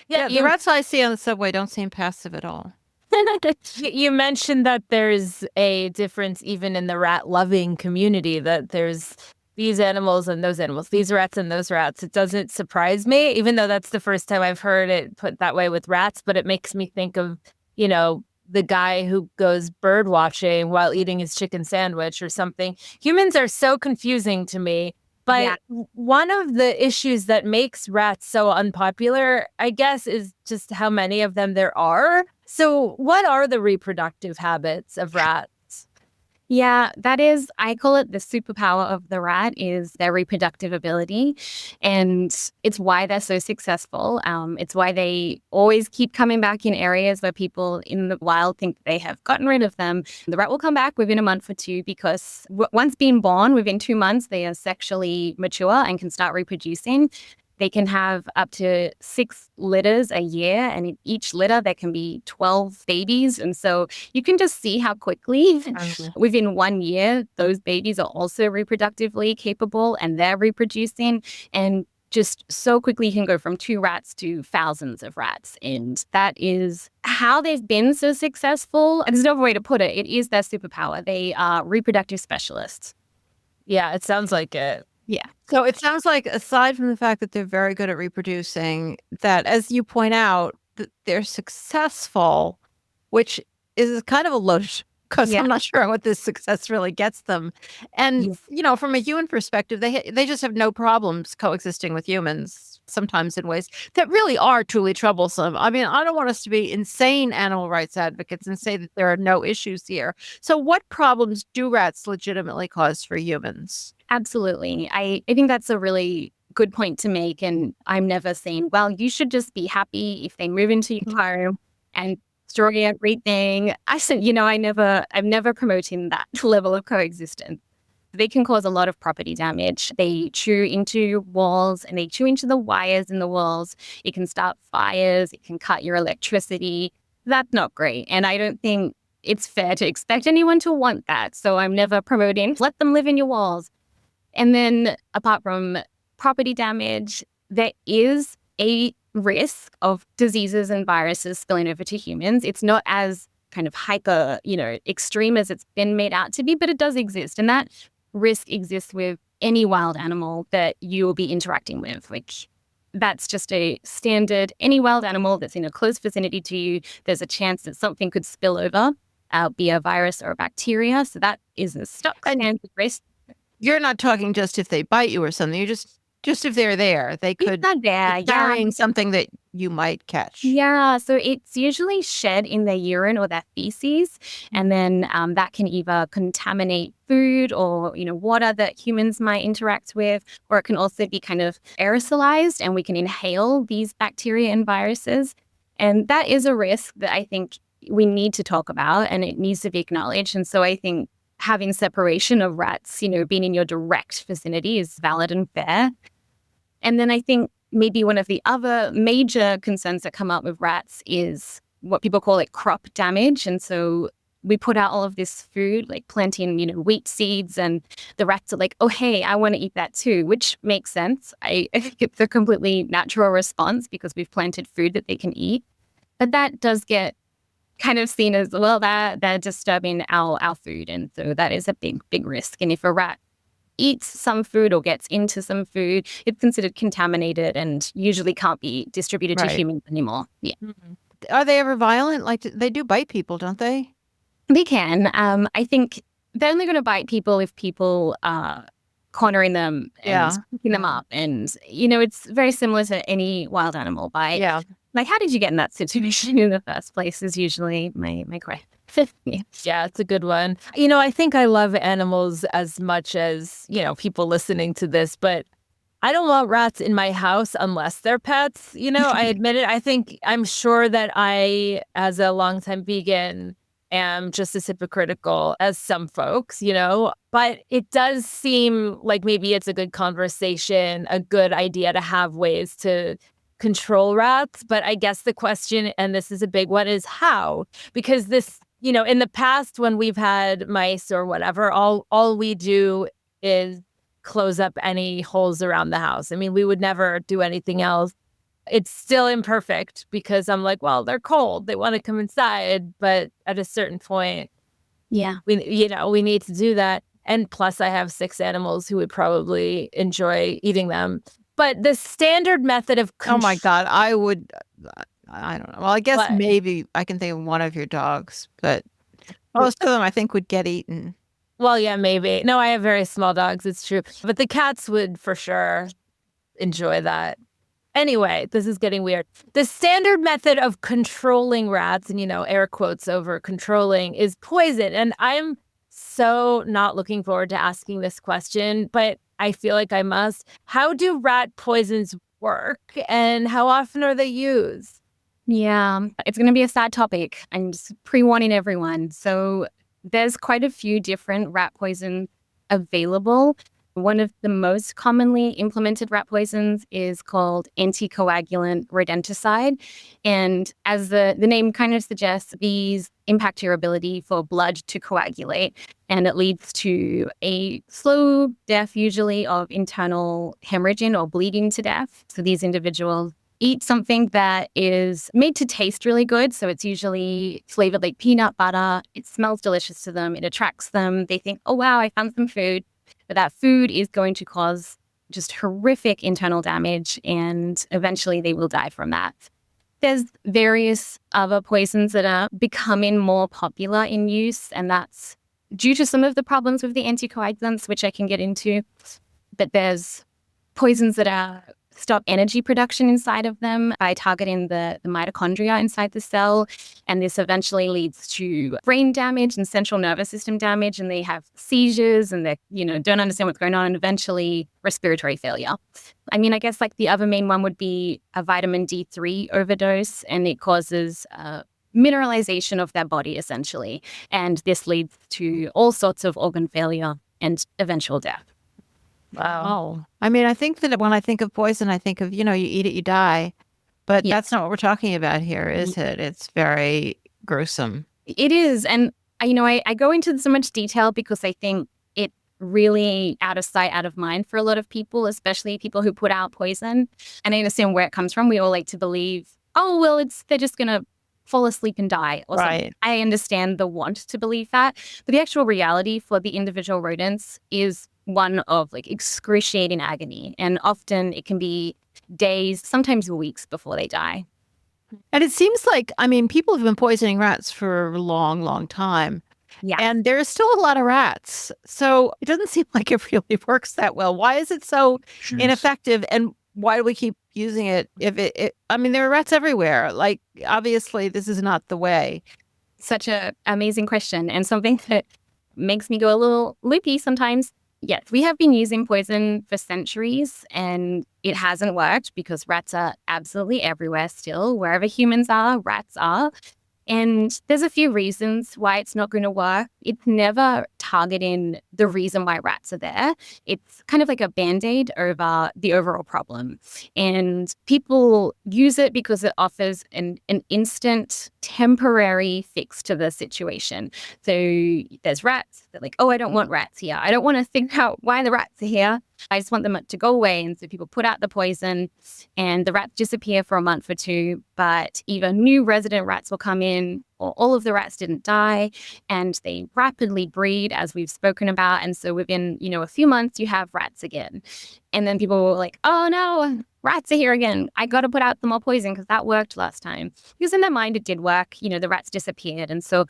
Yeah, the rats I see on the subway don't seem passive at all. You mentioned that there's a difference even in the rat-loving community, that there's these animals and those animals, these rats and those rats. It doesn't surprise me, even though that's the first time I've heard it put that way with rats, but it makes me think of, the guy who goes bird watching while eating his chicken sandwich or something. Humans are so confusing to me. But one of the issues that makes rats so unpopular, I guess, is just how many of them there are. So what are the reproductive habits of rats? Yeah, I call it the superpower of the rat is their reproductive ability. And it's why they're so successful. It's why they always keep coming back in areas where people in the wild think they have gotten rid of them. The rat will come back within a month or two because once being born, within 2 months, they are sexually mature and can start reproducing. They can have up to 6 litters a year, and in each litter there can be 12 babies. And so you can just see how quickly within 1 year, those babies are also reproductively capable and they're reproducing. And just so quickly you can go from 2 rats to thousands of rats. And that is how they've been so successful. There's no other way to put it. It is their superpower. They are reproductive specialists. Yeah, it sounds like it. Yeah. So it sounds like, aside from the fact that they're very good at reproducing, that, as you point out, that they're successful, which is kind of a load, because I'm not sure what this success really gets them. And, from a human perspective, they just have no problems coexisting with humans, sometimes in ways that really are truly troublesome. I mean, I don't want us to be insane animal rights advocates and say that there are no issues here. So what problems do rats legitimately cause for humans? Absolutely. I think that's a really good point to make. And I'm never saying, well, you should just be happy if they move into your home and destroy everything. I said, I'm never promoting that level of coexistence. They can cause a lot of property damage. They chew into your walls and they chew into the wires in the walls. It can start fires. It can cut your electricity. That's not great. And I don't think it's fair to expect anyone to want that. So I'm never promoting, let them live in your walls. And then apart from property damage, there is a risk of diseases and viruses spilling over to humans. It's not as kind of hyper, extreme as it's been made out to be, but it does exist. And that risk exists with any wild animal that you will be interacting with. Like, that's just a standard. Any wild animal that's in a close vicinity to you, there's a chance that something could spill over, be a virus or a bacteria. So that is a stock standard risk. You're not talking just if they bite you or something. You're just if they're there, they could be carrying something that you might catch. Yeah, so it's usually shed in their urine or their feces, and then that can either contaminate food or water that humans might interact with, or it can also be kind of aerosolized, and we can inhale these bacteria and viruses, and that is a risk that I think we need to talk about, and it needs to be acknowledged. And so I think having separation of rats, being in your direct vicinity is valid and fair. And then I think maybe one of the other major concerns that come up with rats is what people call crop damage. And so we put out all of this food, like planting, wheat seeds, and the rats are like, oh, hey, I want to eat that too, which makes sense. I think it's a completely natural response because we've planted food that they can eat. But that does get kind of seen as, well, that they're disturbing our food. And so that is a big, big risk. And if a rat eats some food or gets into some food, it's considered contaminated and usually can't be distributed to humans anymore. Yeah. Mm-hmm. Are they ever violent? Like, they do bite people, don't they? They can. I think they're only going to bite people if people are cornering them and picking them up. And, it's very similar to any wild animal bite. Yeah. Like, how did you get in that situation in the first place is usually my question. Yeah, it's a good one. I think I love animals as much as, people listening to this, but I don't want rats in my house unless they're pets. I admit it. I'm sure that I, as a longtime vegan, am just as hypocritical as some folks, but it does seem like maybe it's a good conversation, a good idea to have ways to control rats. But I guess the question, and this is a big one, is how? Because this, in the past when we've had mice or whatever, all we do is close up any holes around the house. I mean, we would never do anything else. It's still imperfect because I'm like, well, they're cold. They want to come inside. But at a certain point, we need to do that. And plus, I have 6 animals who would probably enjoy eating them. But the standard method of oh my God, I don't know. Well, I guess maybe I can think of one of your dogs, but most of them I think would get eaten. Well, yeah, maybe. No, I have very small dogs. It's true. But the cats would for sure enjoy that. Anyway, this is getting weird. The standard method of controlling rats, and, air quotes over controlling, is poison. And I'm so not looking forward to asking this question, but I feel like I must. How do rat poisons work, and how often are they used? Yeah, it's going to be a sad topic. I'm just pre-warning everyone. So there's quite a few different rat poisons available. One of the most commonly implemented rat poisons is called anticoagulant rodenticide. And as the name kind of suggests, these impact your ability for blood to coagulate. And it leads to a slow death, usually of internal hemorrhaging or bleeding to death. So these individuals eat something that is made to taste really good. So it's usually flavored like peanut butter. It smells delicious to them. It attracts them. They think, oh, wow, I found some food. But that food is going to cause just horrific internal damage, and eventually they will die from that. There's various other poisons that are becoming more popular in use, and that's due to some of the problems with the anticoagulants, which I can get into. But there's poisons that stop energy production inside of them by targeting the mitochondria inside the cell. And this eventually leads to brain damage and central nervous system damage. And they have seizures and they, don't understand what's going on, and eventually respiratory failure. I mean, I guess like the other main one would be a vitamin D3 overdose, and it causes mineralization of their body essentially. And this leads to all sorts of organ failure and eventual death. Wow. I mean, I think that when I think of poison, I think of, you eat it, you die. But that's not what we're talking about here, is it? It's very gruesome. It is. And, I go into so much detail because I think it really out of sight, out of mind for a lot of people, especially people who put out poison. And I understand where it comes from. We all like to believe, oh, well, they're just going to fall asleep and die or something. Right. I understand the want to believe that, but the actual reality for the individual rodents is one of like excruciating agony. And often it can be days, sometimes weeks before they die. And it seems like, I mean, people have been poisoning rats for a long, long time. Yeah. And there's still a lot of rats. So it doesn't seem like it really works that well. Why is it so ineffective? And why do we keep using it? I mean, there are rats everywhere. Like, obviously, this is not the way. Such a amazing question, and something that makes me go a little loopy sometimes. Yes, we have been using poison for centuries and it hasn't worked because rats are absolutely everywhere still. Wherever humans are, rats are. And there's a few reasons why it's not going to work. It's never targeting the reason why rats are there. It's kind of like a Band-Aid over the overall problem. And people use it because it offers an instant, temporary fix to the situation. So there's rats. They're like, oh, I don't want rats here. I don't want to think out why the rats are here. I just want them to go away. And so people put out the poison and the rats disappear for a month or two, but either new resident rats will come in or all of the rats didn't die and they rapidly breed, as we've spoken about. And so within, a few months, you have rats again. And then people were like, oh no, rats are here again. I got to put out some more poison because that worked last time. Because in their mind, it did work. The rats disappeared. And so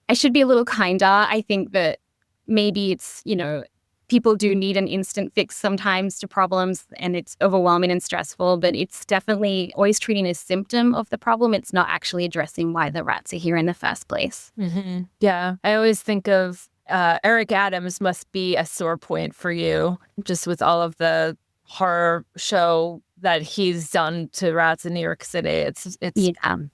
I should be a little kinder. I think that maybe it's, people do need an instant fix sometimes to problems and it's overwhelming and stressful, but it's definitely always treating a symptom of the problem. It's not actually addressing why the rats are here in the first place. Mm-hmm. Yeah. I always think of Eric Adams must be a sore point for you, just with all of the horror show that he's done to rats in New York City. And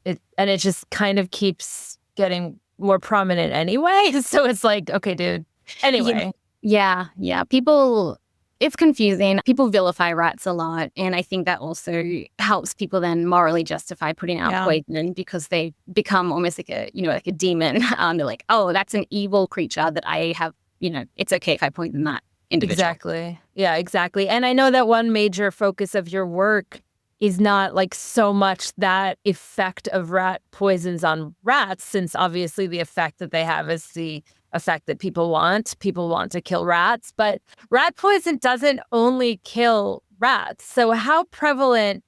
it just kind of keeps getting more prominent anyway. So it's like, okay, dude. Anyway. Yeah. People, it's confusing. People vilify rats a lot. And I think that also helps people then morally justify putting out poison because they become almost like a demon. They're like, oh, that's an evil creature that I have, it's okay if I poison that individual. Exactly. Yeah, exactly. And I know that one major focus of your work is not like so much that effect of rat poisons on rats, since obviously the effect that they have is the effect that people want. People want to kill rats, but rat poison doesn't only kill rats. So how prevalent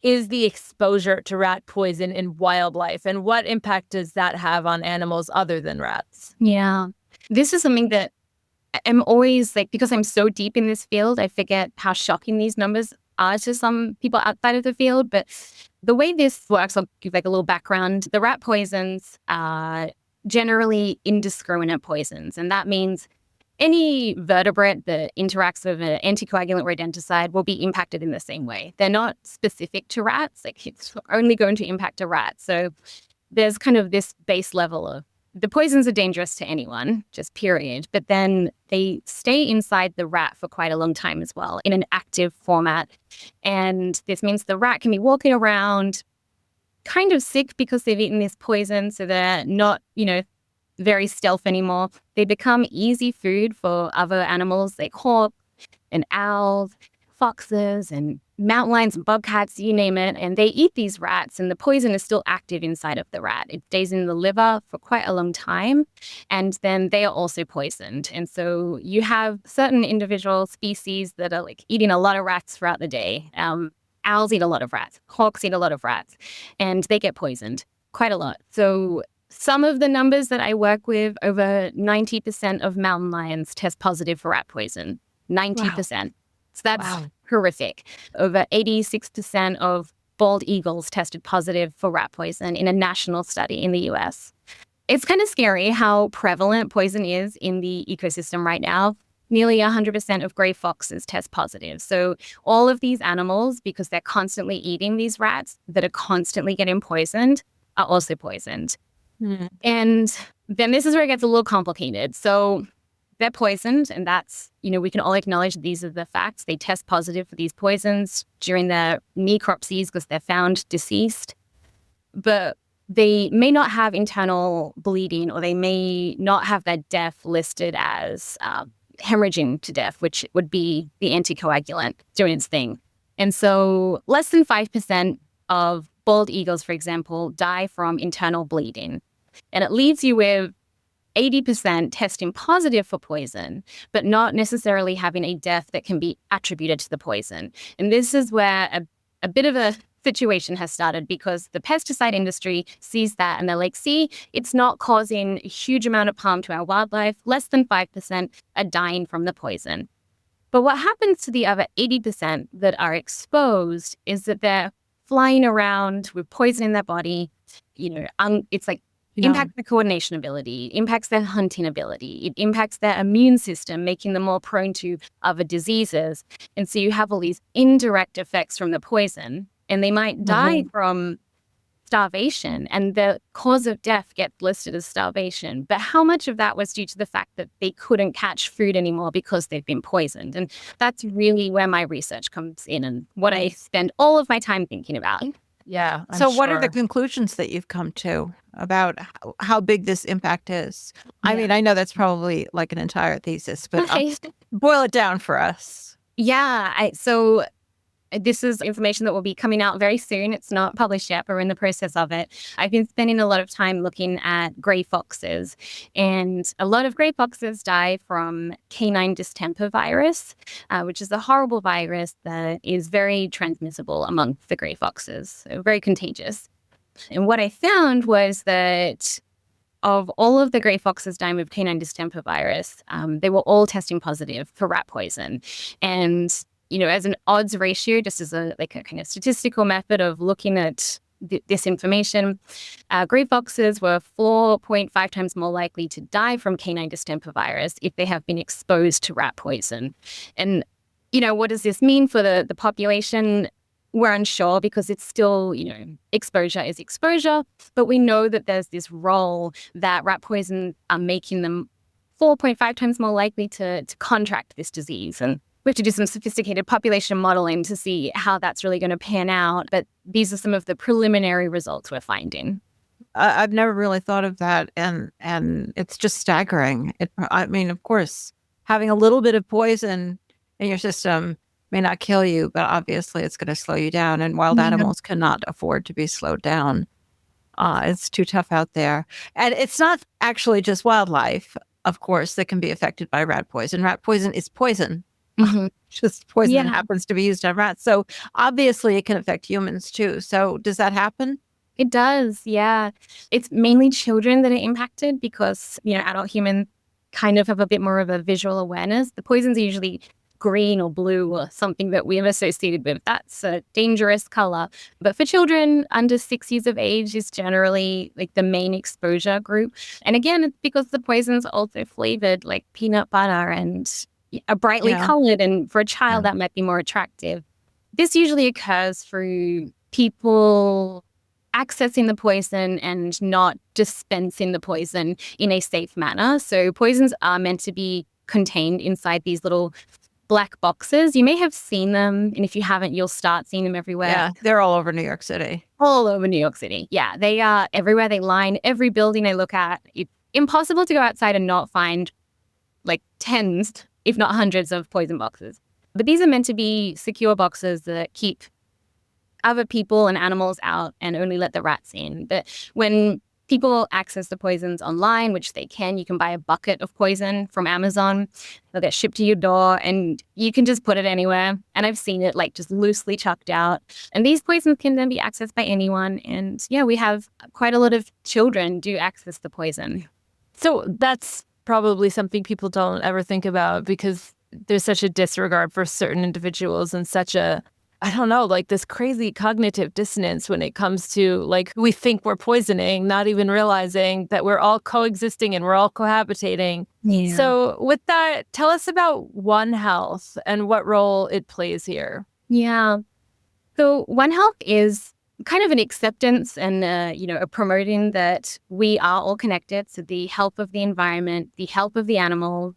is the exposure to rat poison in wildlife, and what impact does that have on animals other than rats? Yeah, this is something that I'm always like, because I'm so deep in this field, I forget how shocking these numbers are to some people outside of the field. But the way this works, I'll give like a little background. The rat poisons are generally indiscriminate poisons. And that means any vertebrate that interacts with an anticoagulant rodenticide will be impacted in the same way. They're not specific to rats. Like it's only going to impact a rat. So there's kind of this base level of the poisons are dangerous to anyone, just period. But then they stay inside the rat for quite a long time as well in an active format. And this means the rat can be walking around kind of sick because they've eaten this poison. So they're not, very stealth anymore. They become easy food for other animals like hawks and owls, foxes and mountain lions and bobcats, you name it. And they eat these rats and the poison is still active inside of the rat. It stays in the liver for quite a long time. And then they are also poisoned. And so you have certain individual species that are like eating a lot of rats throughout the day. Owls eat a lot of rats. Hawks eat a lot of rats. And they get poisoned quite a lot. So some of the numbers that I work with, over 90% of mountain lions test positive for rat poison. 90%. Wow. So that's horrific. Over 86% of bald eagles tested positive for rat poison in a national study in the US. It's kind of scary how prevalent poison is in the ecosystem right now. Nearly 100% of gray foxes test positive. So all of these animals, because they're constantly eating these rats that are constantly getting poisoned, are also poisoned. And then this is where it gets a little complicated. So they're poisoned, and that's, we can all acknowledge these are the facts. They test positive for these poisons during their necropsies because they're found deceased. But they may not have internal bleeding, or they may not have their death listed as hemorrhaging to death, which would be the anticoagulant doing its thing. And so less than 5% of bald eagles, for example, die from internal bleeding. And it leaves you with 80% testing positive for poison, but not necessarily having a death that can be attributed to the poison. And this is where a bit of a situation has started, because the pesticide industry sees that and they're like, see, it's not causing a huge amount of harm to our wildlife. Less than 5% are dying from the poison. But what happens to the other 80% that are exposed is that they're flying around with poison in their body. It's like impacts their coordination ability, impacts their hunting ability, it impacts their immune system, making them more prone to other diseases. And so you have all these indirect effects from the poison, and they might die from starvation, and the cause of death gets listed as starvation. But how much of that was due to the fact that they couldn't catch food anymore because they've been poisoned? And that's really where my research comes in and what I spend all of my time thinking about. Yeah. So what are the conclusions that you've come to about how big this impact is? I mean, I know that's probably like an entire thesis, but boil it down for us. Yeah. So this is information that will be coming out very soon. It's not published yet, but we're in the process of it. I've been spending a lot of time looking at gray foxes, and a lot of gray foxes die from canine distemper virus, which is a horrible virus that is very transmissible among the gray foxes, so very contagious. And what I found was that of all of the gray foxes dying with canine distemper virus, they were all testing positive for rat poison. And as an odds ratio, just as a kind of statistical method of looking at this information, gray foxes were 4.5 times more likely to die from canine distemper virus if they have been exposed to rat poison. And, what does this mean for the population? We're unsure, because it's still, exposure is exposure, but we know that there's this role that rat poison are making them 4.5 times more likely to contract this disease. And we have to do some sophisticated population modeling to see how that's really going to pan out. But these are some of the preliminary results we're finding. I've never really thought of that. And it's just staggering. I mean, of course, having a little bit of poison in your system may not kill you, but obviously it's going to slow you down. And wild animals cannot afford to be slowed down. It's too tough out there. And it's not actually just wildlife, of course, that can be affected by rat poison. Rat poison is poison. Just poison that happens to be used on rats. So obviously it can affect humans too. So does that happen? It does, yeah. It's mainly children that are impacted because, adult humans kind of have a bit more of a visual awareness. The poisons are usually green or blue or something that we have associated with. That's a dangerous color. But for children under 6 years of age is generally like the main exposure group. And again, it's because the poisons are also flavored like peanut butter and are brightly colored, and for a child that might be more attractive. This usually occurs through people accessing the poison and not dispensing the poison in a safe manner. So poisons are meant to be contained inside these little black boxes. You may have seen them, and if you haven't, you'll start seeing them everywhere. Yeah, they're all over New York City. All over New York City. Yeah, they are everywhere. They line every building I look at. It's impossible to go outside and not find like tens, if not hundreds of poison boxes. But these are meant to be secure boxes that keep other people and animals out and only let the rats in. But when people access the poisons online, which they can, you can buy a bucket of poison from Amazon. They'll get shipped to your door and you can just put it anywhere. And I've seen it like just loosely chucked out. And these poisons can then be accessed by anyone. And we have quite a lot of children do access the poison. So that's probably something people don't ever think about, because there's such a disregard for certain individuals and such a, I don't know, like this crazy cognitive dissonance when it comes to like who we think we're poisoning, not even realizing that we're all coexisting and we're all cohabitating. Yeah. So with that, tell us about One Health and what role it plays here. Yeah. So One Health is kind of an acceptance and, a promoting that we are all connected. So the health of the environment, the health of the animal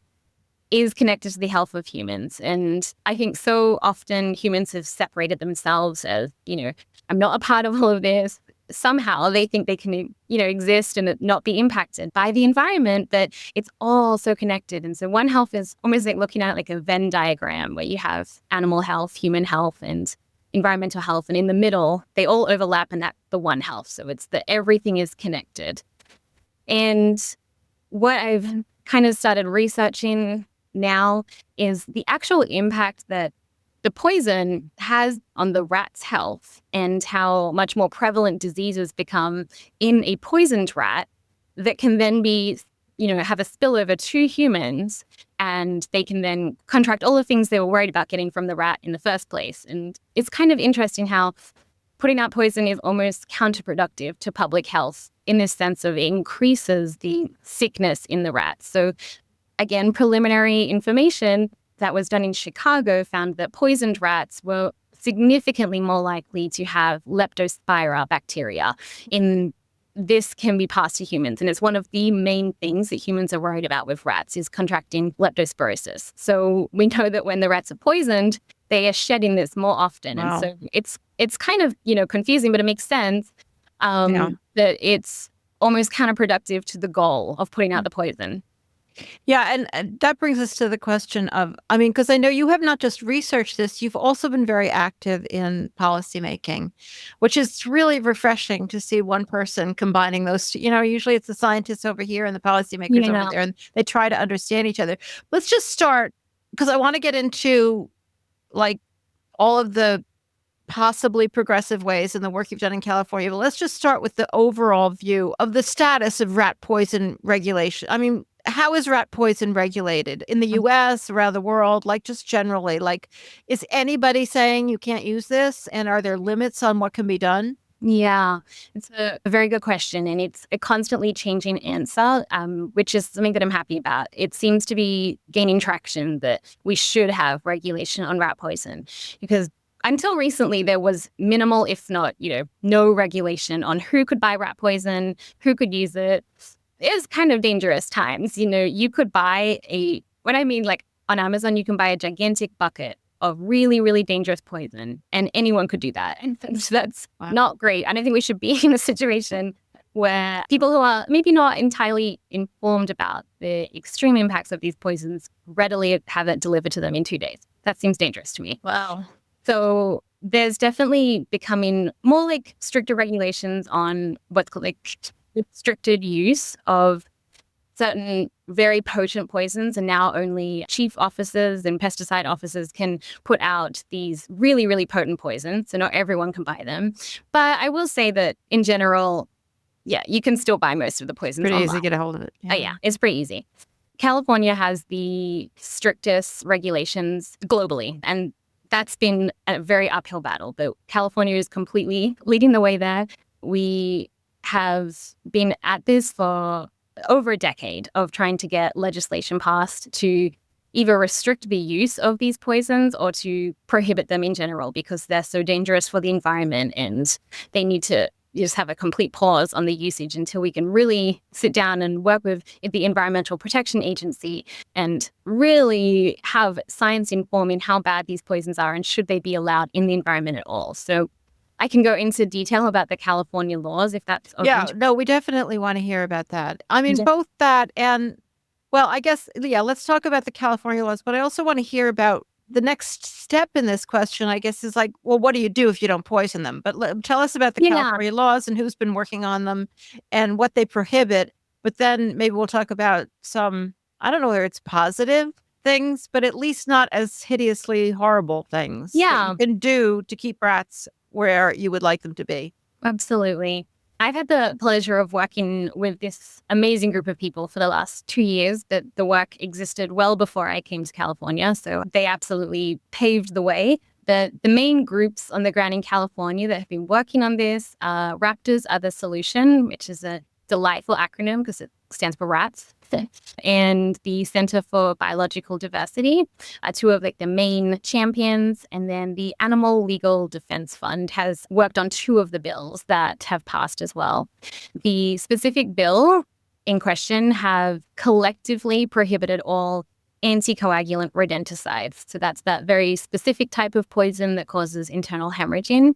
is connected to the health of humans. And I think so often humans have separated themselves as, I'm not a part of all of this. Somehow they think they can, exist and not be impacted by the environment, but it's all so connected. And so One Health is almost like looking at like a Venn diagram where you have animal health, human health, and environmental health, and in the middle, they all overlap, and that's the One Health. So it's that everything is connected. And what I've kind of started researching now is the actual impact that the poison has on the rat's health and how much more prevalent diseases become in a poisoned rat that can then be, have a spillover to humans, and they can then contract all the things they were worried about getting from the rat in the first place. And it's kind of interesting how putting out poison is almost counterproductive to public health in the sense of it increases the sickness in the rats. So again, preliminary information that was done in Chicago found that poisoned rats were significantly more likely to have leptospira bacteria. This can be passed to humans, and it's one of the main things that humans are worried about with rats is contracting leptospirosis. So we know that when the rats are poisoned, they are shedding this more often. Wow. And so it's kind of, confusing, but it makes sense that it's almost counterproductive to the goal of putting out the poison. Yeah, and that brings us to the question of, because I know you have not just researched this, you've also been very active in policymaking, which is really refreshing to see one person combining those two. Usually it's the scientists over here and the policymakers over there, and they try to understand each other. Let's just start, because I want to get into all of the possibly progressive ways in the work you've done in California. But let's just start with the overall view of the status of rat poison regulation. How is rat poison regulated in the U.S., around the world, just generally? Is anybody saying you can't use this? And are there limits on what can be done? Yeah, it's a very good question. And it's a constantly changing answer, which is something that I'm happy about. It seems to be gaining traction that we should have regulation on rat poison, because until recently, there was minimal, if not, no regulation on who could buy rat poison, who could use it. It was kind of dangerous times. You could buy on Amazon, you can buy a gigantic bucket of really, really dangerous poison, and anyone could do that. And that's not great. I don't think we should be in a situation where people who are maybe not entirely informed about the extreme impacts of these poisons readily have it delivered to them in 2 days. That seems dangerous to me. Wow. So there's definitely becoming more stricter regulations on what's called restricted use of certain very potent poisons, and now only chief officers and pesticide officers can put out these really, really potent poisons. So not everyone can buy them. But I will say that in general, you can still buy most of the poisons Pretty online. easy to get a hold of it. Yeah, it's pretty easy. California has the strictest regulations globally, and that's been a very uphill battle. But California is completely leading the way there. We have been at this for over a decade of trying to get legislation passed to either restrict the use of these poisons or to prohibit them in general, because they're so dangerous for the environment, and they need to just have a complete pause on the usage until we can really sit down and work with the Environmental Protection Agency and really have science informing how bad these poisons are and should they be allowed in the environment at all. So I can go into detail about the California laws if that's of interest. No, we definitely want to hear about that. Both that and, I guess, let's talk about the California laws, but I also want to hear about the next step in this question, I guess, is what do you do if you don't poison them? But tell us about the California laws and who's been working on them and what they prohibit. But then maybe we'll talk about some, I don't know whether it's positive things, but at least not as hideously horrible things that you can do to keep rats where you would like them to be. Absolutely. I've had the pleasure of working with this amazing group of people for the last 2 years. That the work existed well before I came to California, so they absolutely paved the way. The main groups on the ground in California that have been working on this, Raptors Are the Solution, which is a delightful acronym because it stands for rats, and the Center for Biological Diversity are two of the main champions. And then the Animal Legal Defense Fund has worked on two of the bills that have passed as well. The specific bill in question have collectively prohibited all anticoagulant rodenticides. So that's that very specific type of poison that causes internal hemorrhaging.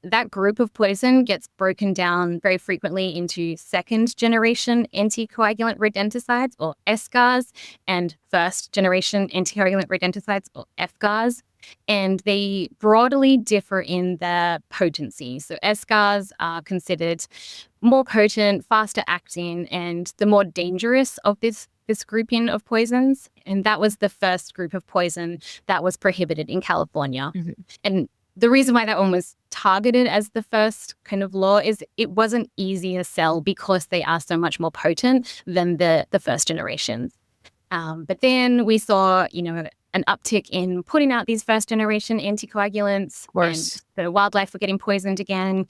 That group of poison gets broken down very frequently into second-generation anticoagulant rodenticides, or SGARs, and first-generation anticoagulant rodenticides, or FGARs. and they broadly differ in their potency. So escars are considered more potent, faster acting, and the more dangerous of this grouping of poisons. And that was the first group of poison that was prohibited in California. And the reason why that one was targeted as the first kind of law is it wasn't easy to sell because they are so much more potent than the first generations. But then we saw, an uptick in putting out these first generation anticoagulants. Of course. And the wildlife were getting poisoned again.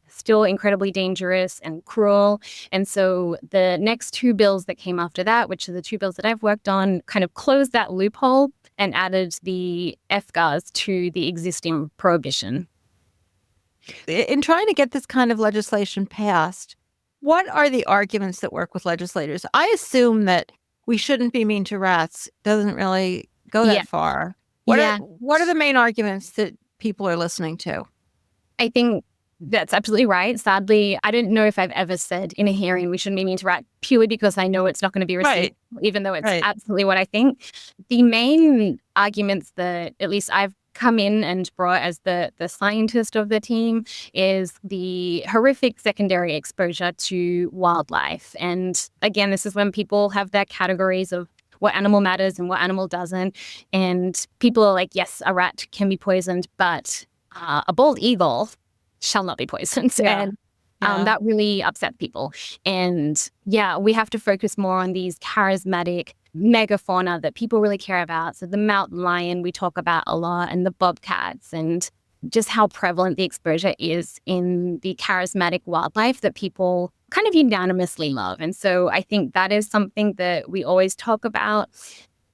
Still incredibly dangerous and cruel. And so the next two bills that came after that, which are the two bills that I've worked on, kind of closed that loophole and added the FGARs to the existing prohibition. In trying to get this kind of legislation passed, what are the arguments that work with legislators? I assume that we shouldn't be mean to rats. Doesn't really go that far. What are the main arguments that people are listening to? I think that's absolutely right. Sadly, I don't know if I've ever said in a hearing we shouldn't be mean to rats purely because I know it's not going to be received, even though it's absolutely what I think. The main arguments that at least I've come in and brought as the scientist of the team is the horrific secondary exposure to wildlife. And again, this is when people have their categories of what animal matters and what animal doesn't. And people are like, yes, a rat can be poisoned, but a bald eagle shall not be poisoned. And that really upset people. And we have to focus more on these charismatic megafauna that people really care about. So the mountain lion we talk about a lot, and the bobcats, and just how prevalent the exposure is in the charismatic wildlife that people kind of unanimously love. And so I think that is something that we always talk about.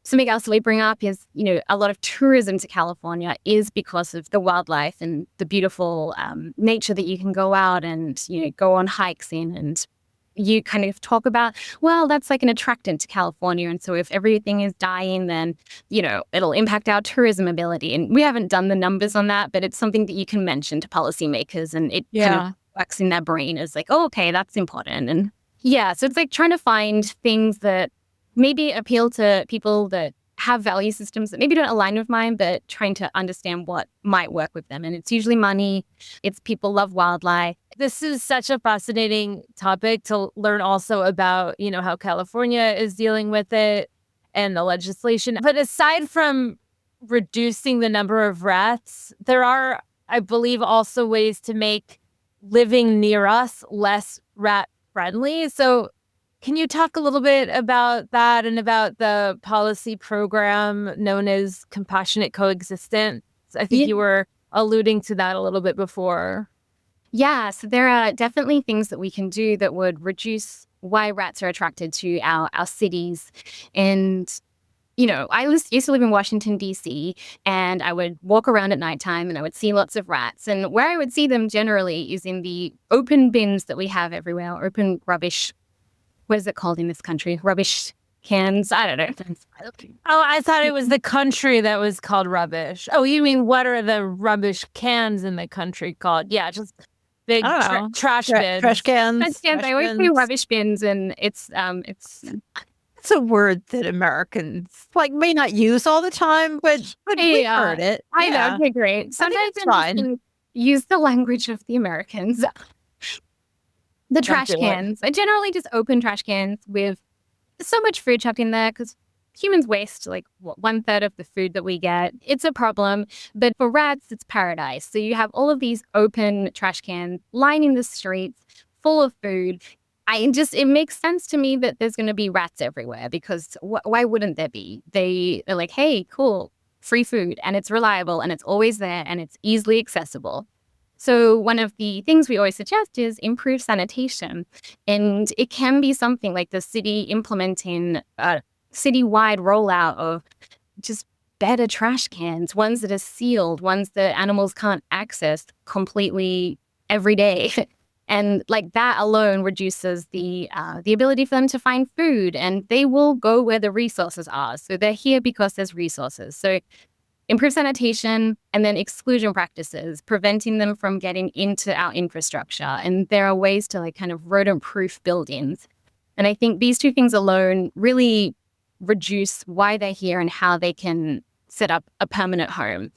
Something else we bring up is, a lot of tourism to California is because of the wildlife and the beautiful nature that you can go out and, go on hikes in. And you kind of talk about, well, that's like an attractant to California. And so if everything is dying, then, it'll impact our tourism ability. And we haven't done the numbers on that, but it's something that you can mention to policymakers, and it kind of works in their brain as like, oh, okay, that's important. And so it's like trying to find things that maybe appeal to people that have value systems that maybe don't align with mine, but trying to understand what might work with them. And it's usually money. It's people love wildlife. This is such a fascinating topic to learn also about, how California is dealing with it and the legislation. But aside from reducing the number of rats, there are, I believe, also ways to make living near us less rat friendly. So can you talk a little bit about that and about the policy program known as Compassionate Coexistence? I think you were alluding to that a little bit before. Yeah, so there are definitely things that we can do that would reduce why rats are attracted to our cities. And, I used to live in Washington, D.C., and I would walk around at nighttime and I would see lots of rats. And where I would see them generally is in the open bins that we have everywhere, open rubbish. What is it called in this country? Rubbish cans? I don't know. Oh, I thought it was the country that was called rubbish. Oh, you mean what are the rubbish cans in the country called? Yeah, just big trash bins. Trash cans. I always say rubbish bins, and it's a word that Americans may not use all the time, but we've heard it. I know. Okay, great. Sometimes it's fine. Use the language of the Americans. The trash cans. I generally just open trash cans with so much food chucked in there because humans waste 1/3 of the food that we get. It's a problem. But for rats, it's paradise. So you have all of these open trash cans lining the streets full of food. It makes sense to me that there's going to be rats everywhere because why wouldn't there be? They're like, hey, cool, free food, and it's reliable and it's always there and it's easily accessible. So one of the things we always suggest is improve sanitation. And it can be something like the city implementing a citywide rollout of just better trash cans, ones that are sealed, ones that animals can't access completely every day. And that alone reduces the ability for them to find food, and they will go where the resources are. So they're here because there's resources. So improve sanitation, and then exclusion practices, preventing them from getting into our infrastructure. And there are ways to kind of rodent-proof buildings. And I think these two things alone really reduce why they're here and how they can set up a permanent home.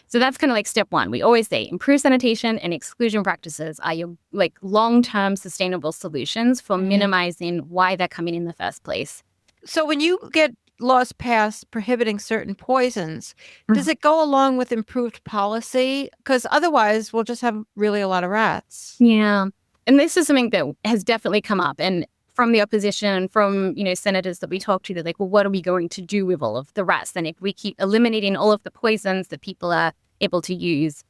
So that's kind of like step one. We always say improve sanitation and exclusion practices are your like long-term sustainable solutions for minimizing why they're coming in the first place. So when you get laws passed prohibiting certain poisons, does it go along with improved policy? Because otherwise we'll just have really a lot of rats. Yeah. And this is something that has definitely come up. And from the opposition, from, senators that we talk to, they're like, well, what are we going to do with all of the rats then if we keep eliminating all of the poisons that people are able to use?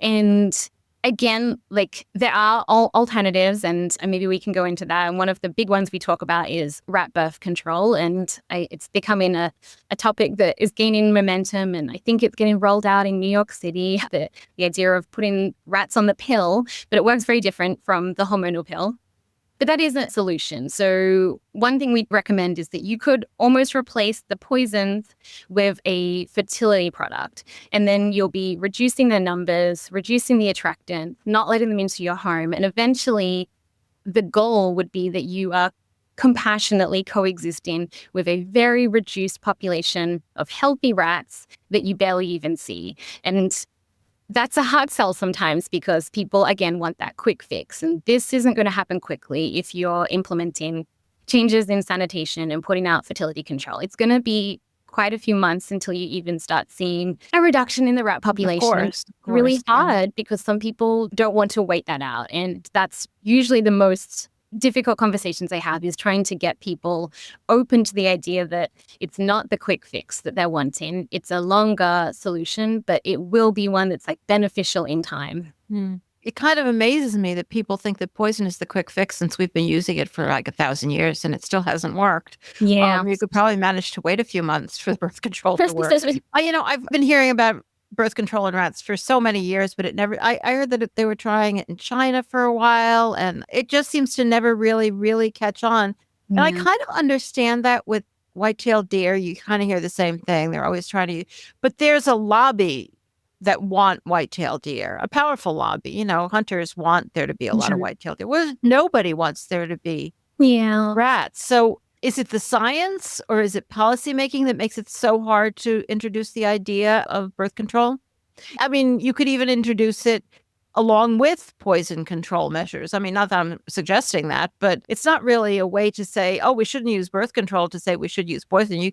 And again, like there are alternatives, and maybe we can go into that. And one of the big ones we talk about is rat birth control. And it's becoming a topic that is gaining momentum. And I think it's getting rolled out in New York City, the idea of putting rats on the pill, but it works very different from the hormonal pill. But that isn't a solution. So one thing we recommend is that you could almost replace the poisons with a fertility product. And then you'll be reducing their numbers, reducing the attractant, not letting them into your home. And eventually the goal would be that you are compassionately coexisting with a very reduced population of healthy rats that you barely even see. And that's a hard sell sometimes because people, again, want that quick fix. And this isn't going to happen quickly if you're implementing changes in sanitation and putting out fertility control. It's going to be quite a few months until you even start seeing a reduction in the rat population. Of course, really hard because some people don't want to wait that out. And that's usually the most difficult conversations I have, is trying to get people open to the idea that it's not the quick fix that they're wanting. It's a longer solution, but it will be one that's like beneficial in time. It kind of amazes me that people think that poison is the quick fix since we've been using it for like 1,000 years and it still hasn't worked. Yeah. You could probably manage to wait a few months for the birth control to work. I've been hearing about birth control in rats for so many years, but I heard that they were trying it in China for a while, and it just seems to never really catch on. And I kind of understand that with white-tailed deer. You kind of hear the same thing. They're always trying to, but there's a lobby that want white-tailed deer, a powerful lobby. Hunters want there to be a lot of white-tailed deer. Well, nobody wants there to be rats. So is it the science or is it policymaking that makes it so hard to introduce the idea of birth control? I mean, you could even introduce it along with poison control measures. I mean, not that I'm suggesting that, but it's not really a way to say, oh, we shouldn't use birth control to say we should use poison.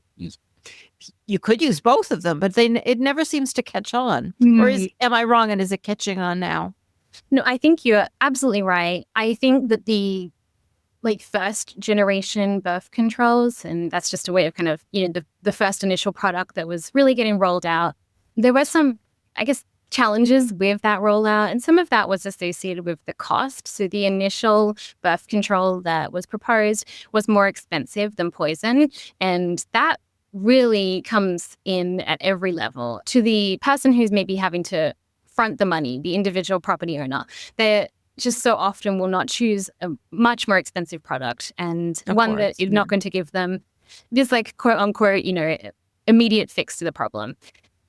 You could use both of them, but it never seems to catch on. Or am I wrong, and is it catching on now? No, I think you're absolutely right. I think that the first generation birth controls, and that's just a way of kind of, the first initial product that was really getting rolled out. There were some, I guess, challenges with that rollout, and some of that was associated with the cost. So the initial birth control that was proposed was more expensive than poison, and that really comes in at every level. To the person who's maybe having to front the money, the individual property owner, they're just so often will not choose a much more expensive product, and that is not going to give them this quote unquote, immediate fix to the problem.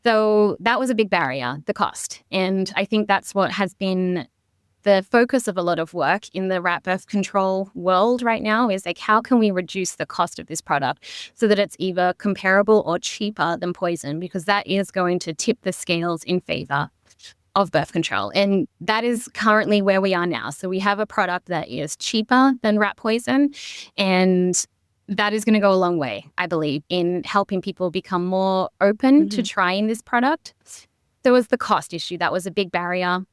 So that was a big barrier, the cost. And I think that's what has been the focus of a lot of work in the rat birth control world right now, is how can we reduce the cost of this product so that it's either comparable or cheaper than poison, because that is going to tip the scales in favor of birth control. And that is currently where we are now. So we have a product that is cheaper than rat poison, and that is going to go a long way, I believe, in helping people become more open to trying this product. There was the cost issue. That was a big barrier.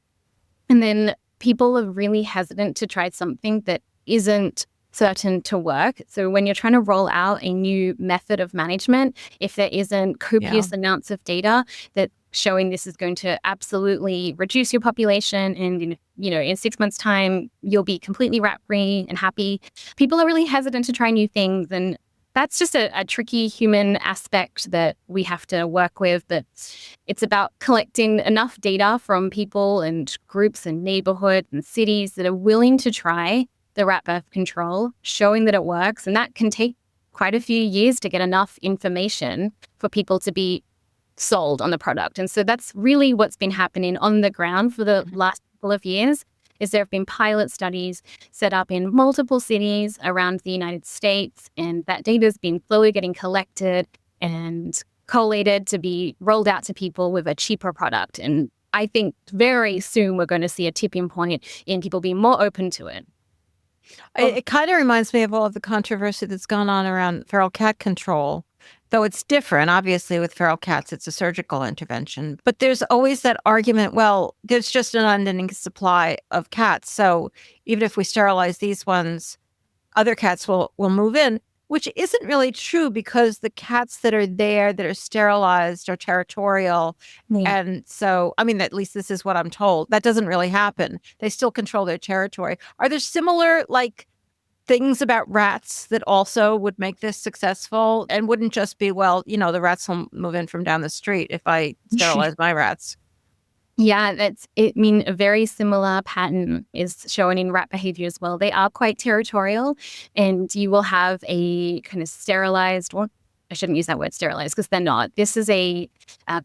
And then people are really hesitant to try something that isn't certain to work. So when you're trying to roll out a new method of management, if there isn't copious amounts of data that showing this is going to absolutely reduce your population, and in 6 months' time you'll be completely rat-free and happy, people are really hesitant to try new things. And that's just a tricky human aspect that we have to work with. But it's about collecting enough data from people and groups and neighborhoods and cities that are willing to try the rat birth control, showing that it works. And that can take quite a few years to get enough information for people to be sold on the product. And so that's really what's been happening on the ground for the last couple of years, is there have been pilot studies set up in multiple cities around the United States, and that data has been slowly getting collected. And collated to be rolled out to people with a cheaper product. And I think very soon we're going to see a tipping point in people being more open to it. It kind of reminds me of all of the controversy that's gone on around feral cat control, though it's different. Obviously, with feral cats, it's a surgical intervention. But there's always that argument, well, there's just an unending supply of cats. So even if we sterilize these ones, other cats will move in, which isn't really true because the cats that are there that are sterilized are territorial. Yeah. And so, I mean, at least this is what I'm told. That doesn't really happen. They still control their territory. Are there similar, like, things about rats that also would make this successful and wouldn't just be, well, you know, the rats will move in from down the street if I sterilize my rats? Yeah, I mean, a very similar pattern is shown in rat behavior as well. They are quite territorial, and you will have a kind of sterilized, well, I shouldn't use that word sterilized because they're not. This is a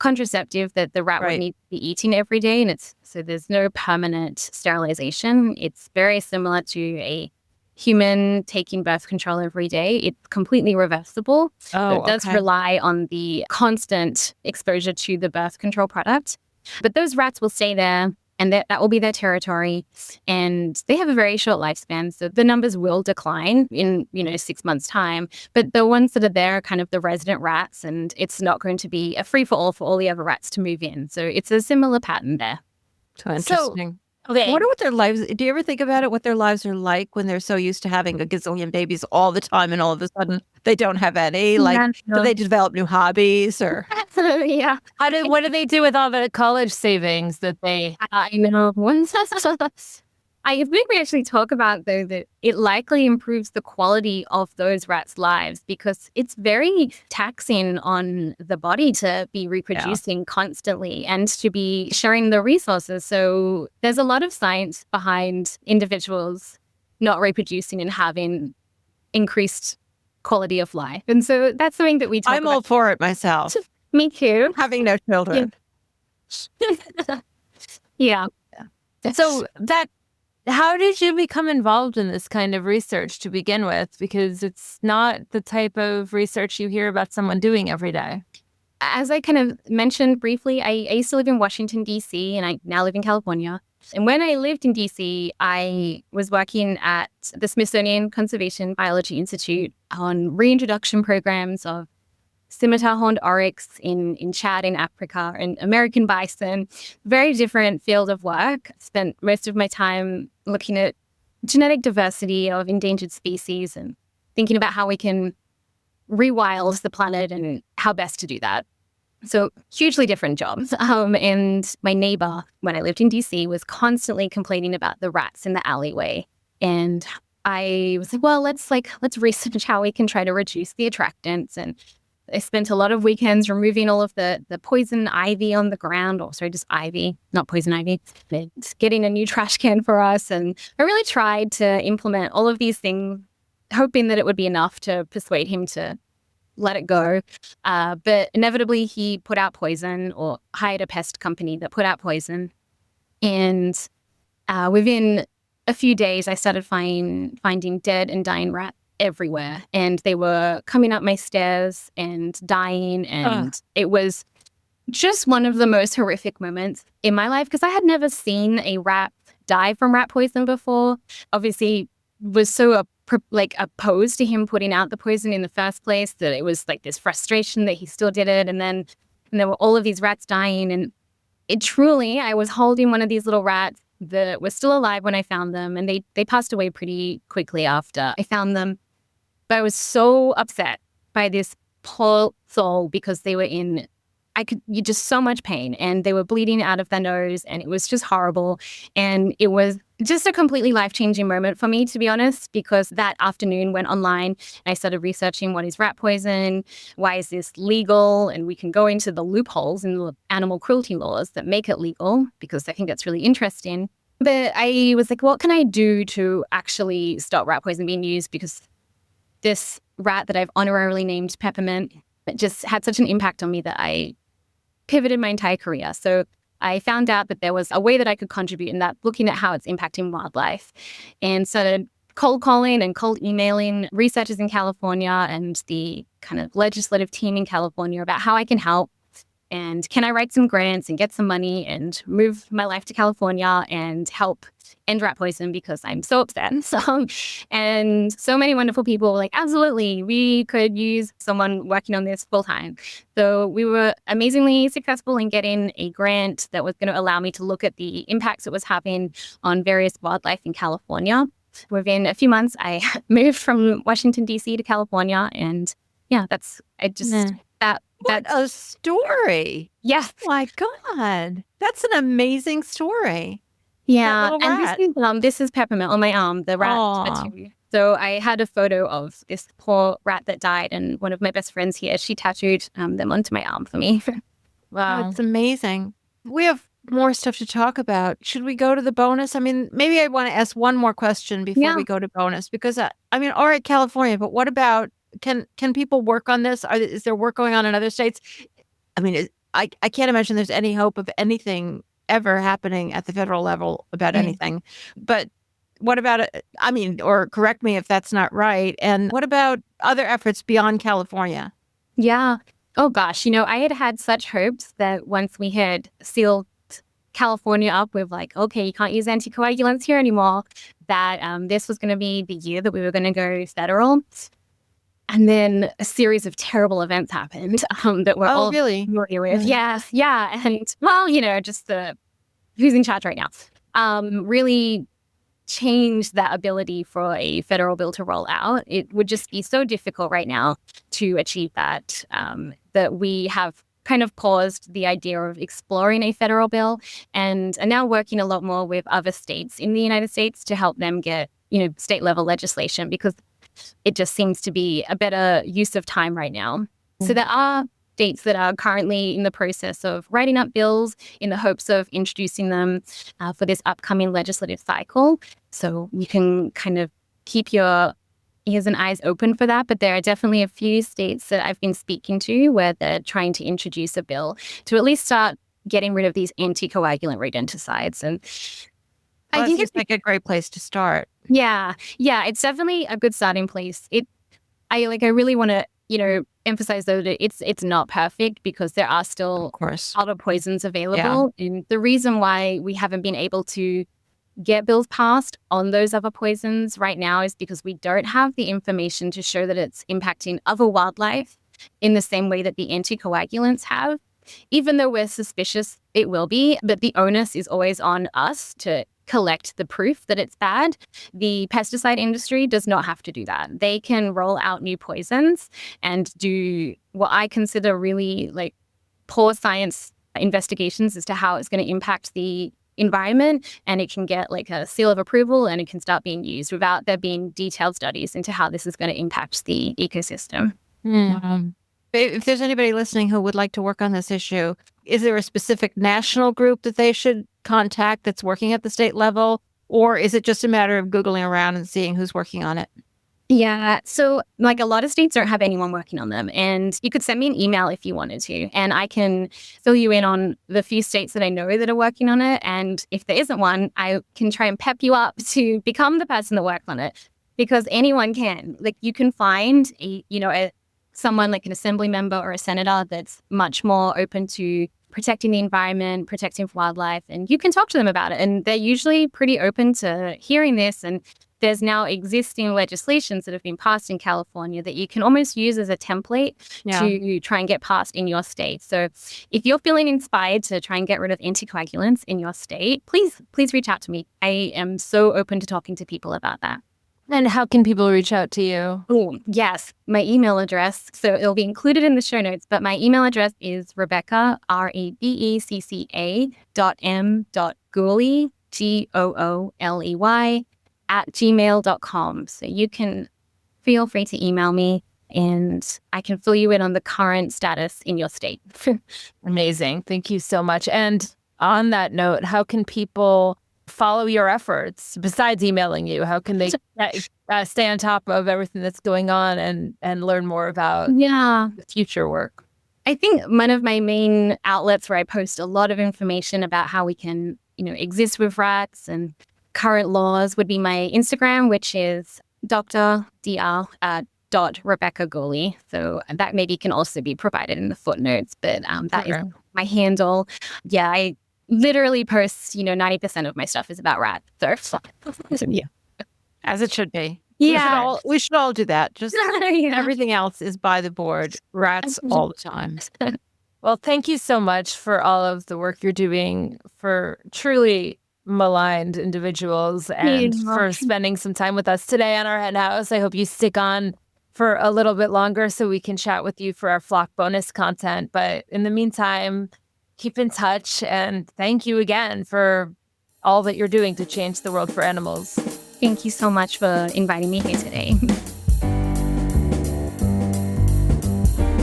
contraceptive that the rat would need to be eating every day, and so there's no permanent sterilization. It's very similar to a human taking birth control every day. It's completely reversible. So it does rely on the constant exposure to the birth control product. But those rats will stay there, and that will be their territory. And they have a very short lifespan, so the numbers will decline in 6 months' time. But the ones that are there are kind of the resident rats, and it's not going to be a free-for-all for all the other rats to move in. So it's a similar pattern there. So interesting. Okay. I wonder what their lives, do you ever think about it, what their lives are like when they're so used to having a gazillion babies all the time and all of a sudden they don't have any? Like, do they develop new hobbies or? Yeah. What do they do with all the college savings that they? I know. I think we actually talk about, though, that it likely improves the quality of those rats' lives because it's very taxing on the body to be reproducing constantly and to be sharing the resources. So there's a lot of science behind individuals not reproducing and having increased quality of life. And so that's something that we talk about. I'm all for it myself. Me too. Having no children. Yeah. So how did you become involved in this kind of research to begin with? Because it's not the type of research you hear about someone doing every day. As I kind of mentioned briefly, I used to live in Washington, D.C., and I now live in California. And when I lived in D.C., I was working at the Smithsonian Conservation Biology Institute on reintroduction programs of scimitar horned oryx in Chad in Africa and American bison. Very different field of work. Spent most of my time looking at genetic diversity of endangered species and thinking about how we can rewild the planet and how best to do that. So hugely different jobs. And my neighbor, when I lived in DC, was constantly complaining about the rats in the alleyway. And I was like, well, let's research how we can try to reduce the attractants. And I spent a lot of weekends removing all of the poison ivy on the ground, or sorry, just ivy, not poison ivy, but getting a new trash can for us. And I really tried to implement all of these things, hoping that it would be enough to persuade him to let it go. But inevitably he put out poison or hired a pest company that put out poison. And within a few days, I started finding dead and dying rats everywhere, and they were coming up my stairs and dying, and it was just one of the most horrific moments in my life because I had never seen a rat die from rat poison before. Obviously was so opposed to him putting out the poison in the first place that it was like this frustration that he still did it, and there were all of these rats dying, and I was holding one of these little rats that was still alive when I found them, and they passed away pretty quickly after I found them. But I was so upset by this poor soul because they were in just so much pain, and they were bleeding out of their nose, and it was just horrible. And it was just a completely life-changing moment for me, to be honest, because that afternoon went online and I started researching what is rat poison, why is this legal, and we can go into the loopholes in the animal cruelty laws that make it legal, because I think that's really interesting. But I was like, what can I do to actually stop rat poison being used? Because this rat that I've honorarily named Peppermint just had such an impact on me that I pivoted my entire career. So I found out that there was a way that I could contribute in that, looking at how it's impacting wildlife, and started cold calling and cold emailing researchers in California and the kind of legislative team in California about how I can help. And can I write some grants and get some money and move my life to California and help end rat poison because I'm so upset. And so many wonderful people were like, absolutely, we could use someone working on this full time. So we were amazingly successful in getting a grant that was going to allow me to look at the impacts it was having on various wildlife in California. Within a few months, I moved from Washington, D.C. to California. And yeah, What a story. Yeah. Oh my God. That's an amazing story. Yeah. That little rat. And this is Peppermint on my arm, the rat tattoo. So I had a photo of this poor rat that died, and one of my best friends here, she tattooed them onto my arm for me. Wow. That's amazing. We have more stuff to talk about. Should we go to the bonus? I mean, maybe I want to ask one more question before we go to bonus, because all right, California, but what about, can people work on this? Is there work going on in other states? I mean, I can't imagine there's any hope of anything ever happening at the federal level about anything. But what about, or correct me if that's not right. And what about other efforts beyond California? Yeah. Oh gosh, I had such hopes that once we had sealed California up with like, okay, you can't use anticoagulants here anymore, that this was going to be the year that we were going to go federal. And then a series of terrible events happened that we're all familiar with. Yes, yeah. And well, just the who's in charge right now really changed that ability for a federal bill to roll out. It would just be so difficult right now to achieve that, that we have kind of paused the idea of exploring a federal bill and are now working a lot more with other states in the United States to help them get, state level legislation, because it just seems to be a better use of time right now. Mm-hmm. So there are states that are currently in the process of writing up bills in the hopes of introducing them for this upcoming legislative cycle. So you can kind of keep your ears and eyes open for that. But there are definitely a few states that I've been speaking to where they're trying to introduce a bill to at least start getting rid of these anticoagulant rodenticides. And I think it's like a great place to start. Yeah, it's definitely a good starting place. I really want to, emphasize though that it's not perfect, because there are still, of course, other poisons available. Yeah. And the reason why we haven't been able to get bills passed on those other poisons right now is because we don't have the information to show that it's impacting other wildlife in the same way that the anticoagulants have. Even though we're suspicious it will be, but the onus is always on us to collect the proof that it's bad. The pesticide industry does not have to do that. They can roll out new poisons and do what I consider really poor science investigations as to how it's going to impact the environment, and it can get a seal of approval and it can start being used without there being detailed studies into how this is going to impact the ecosystem. If there's anybody listening who would like to work on this issue, is there a specific national group that they should contact that's working at the state level? Or is it just a matter of Googling around and seeing who's working on it? Yeah. So a lot of states don't have anyone working on them. And you could send me an email if you wanted to. And I can fill you in on the few states that I know that are working on it. And if there isn't one, I can try and pep you up to become the person that works on it. Because anyone can. You can find someone like an assembly member or a senator that's much more open to protecting the environment, protecting wildlife, and you can talk to them about it. And they're usually pretty open to hearing this. And there's now existing legislations that have been passed in California that you can almost use as a template to try and get passed in your state. So if you're feeling inspired to try and get rid of anticoagulants in your state, please reach out to me. I am so open to talking to people about that. And how can people reach out to you? Oh, yes. My email address. So it'll be included in the show notes, but my email address is Rebecca, REBECCA.m.Gooley, GOOLEY, @gmail.com. So you can feel free to email me and I can fill you in on the current status in your state. Amazing. Thank you so much. And on that note, how can people follow your efforts besides emailing you? How can they stay on top of everything that's going on and learn more about the future work? I think one of my main outlets where I post a lot of information about how we can, exist with rats and current laws would be my Instagram, which is Dr. Rebecca Gooley. So that maybe can also be provided in the footnotes, but that is my handle. Yeah, I literally post, 90% of my stuff is about rats. So, Yeah. As it should be. Yeah. We should all do that. Just Yeah. everything else is by the board. Rats all the time. Well, thank you so much for all of the work you're doing for truly maligned individuals and for spending some time with us today on our hen house. I hope you stick on for a little bit longer so we can chat with you for our flock bonus content. But in the meantime, keep in touch, and thank you again for all that you're doing to change the world for animals. Thank you so much for inviting me here today.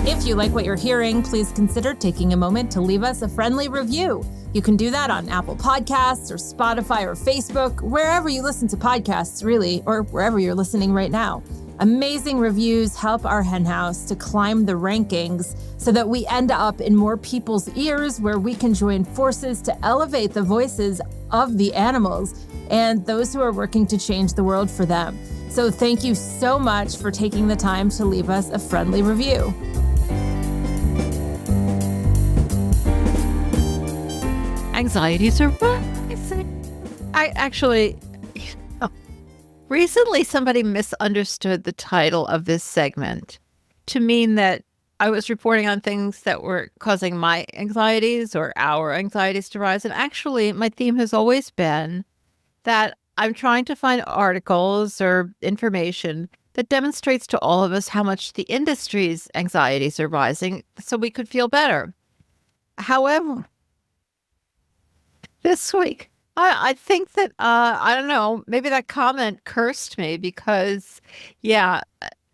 If you like what you're hearing, please consider taking a moment to leave us a friendly review. You can do that on Apple Podcasts or Spotify or Facebook, wherever you listen to podcasts, really, or wherever you're listening right now. Amazing reviews help our hen house to climb the rankings so that we end up in more people's ears, where we can join forces to elevate the voices of the animals and those who are working to change the world for them. So thank you so much for taking the time to leave us a friendly review. Anxieties are rising. I actually, recently somebody misunderstood the title of this segment to mean that I was reporting on things that were causing my anxieties or our anxieties to rise. And actually, my theme has always been that I'm trying to find articles or information that demonstrates to all of us how much the industry's anxieties are rising so we could feel better. However, this week, I think that, I don't know, maybe that comment cursed me because, some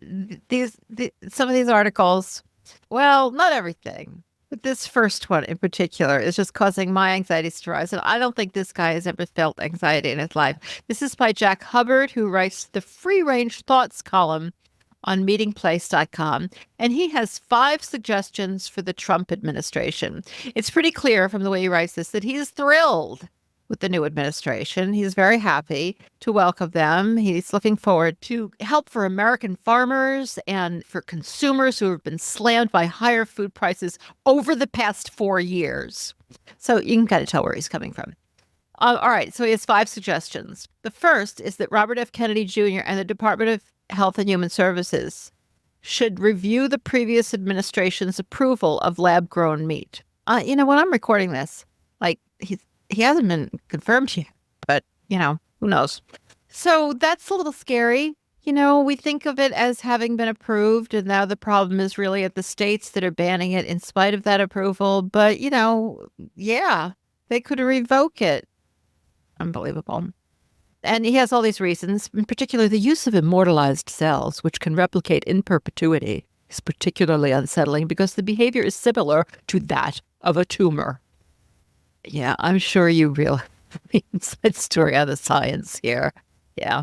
of these articles, well, not everything, but this first one in particular is just causing my anxieties to rise. And I don't think this guy has ever felt anxiety in his life. This is by Jack Hubbard, who writes the Free Range Thoughts column on meetingplace.com. And he has 5 suggestions for the Trump administration. It's pretty clear from the way he writes this that he is thrilled with the new administration. He's very happy to welcome them. He's looking forward to help for American farmers and for consumers who have been slammed by higher food prices over the past 4 years. So you can kind of tell where he's coming from. All right, so he has 5 suggestions. The first is that Robert F. Kennedy Jr. and the Department of Health and Human Services should review the previous administration's approval of lab-grown meat. When I'm recording this, he hasn't been confirmed yet, but, who knows? So that's a little scary. We think of it as having been approved, and now the problem is really at the states that are banning it in spite of that approval. But, they could revoke it. Unbelievable. And he has all these reasons, in particular, the use of immortalized cells, which can replicate in perpetuity, is particularly unsettling because the behavior is similar to that of a tumor. Yeah, I'm sure you realize the inside story on the science here. Yeah.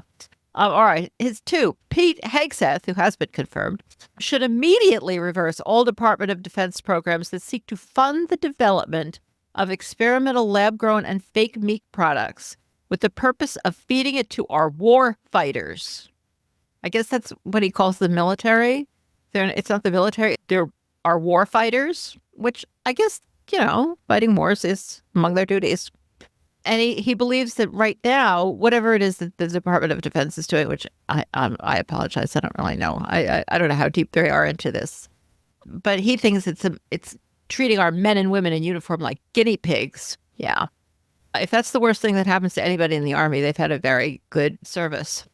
All right. His 2, Pete Hegseth, who has been confirmed, should immediately reverse all Department of Defense programs that seek to fund the development of experimental lab-grown and fake meat products with the purpose of feeding it to our war fighters. I guess that's what he calls the military. It's not the military. They're our war fighters, which I guess, fighting wars is among their duties. And he believes that right now, whatever it is that the Department of Defense is doing, which I apologize, I don't really know. I don't know how deep they are into this. But he thinks it's treating our men and women in uniform like guinea pigs. Yeah. If that's the worst thing that happens to anybody in the Army, they've had a very good service.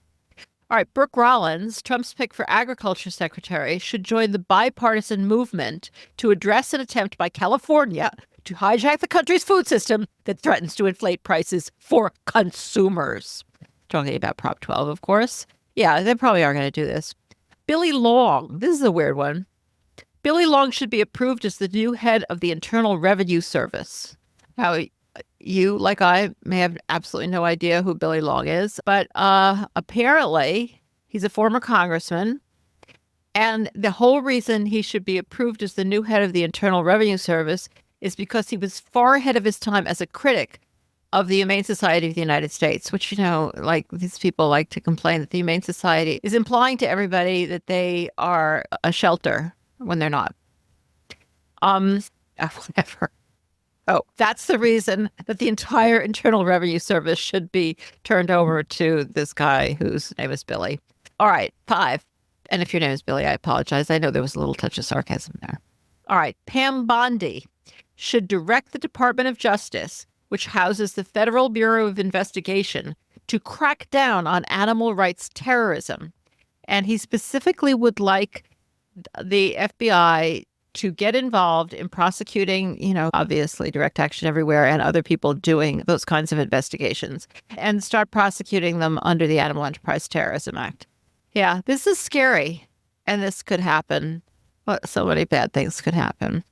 All right, Brooke Rollins, Trump's pick for Agriculture Secretary, should join the bipartisan movement to address an attempt by California to hijack the country's food system that threatens to inflate prices for consumers. Talking about Prop 12, of course. Yeah, they probably are going to do this. Billy Long, this is a weird one. Billy Long should be approved as the new head of the Internal Revenue Service. Now, you, like I, may have absolutely no idea who Billy Long is, but apparently he's a former congressman. And the whole reason he should be approved as the new head of the Internal Revenue Service is because he was far ahead of his time as a critic of the Humane Society of the United States, which, like these people like to complain that the Humane Society is implying to everybody that they are a shelter when they're not. Whatever. Oh, that's the reason that the entire Internal Revenue Service should be turned over to this guy whose name is Billy. All right, 5. And if your name is Billy, I apologize. I know there was a little touch of sarcasm there. All right, Pam Bondi should direct the Department of Justice, which houses the Federal Bureau of Investigation, to crack down on animal rights terrorism. And he specifically would like the FBI to get involved in prosecuting, obviously Direct Action Everywhere and other people doing those kinds of investigations, and start prosecuting them under the Animal Enterprise Terrorism Act. Yeah, this is scary. And this could happen. Well, so many bad things could happen.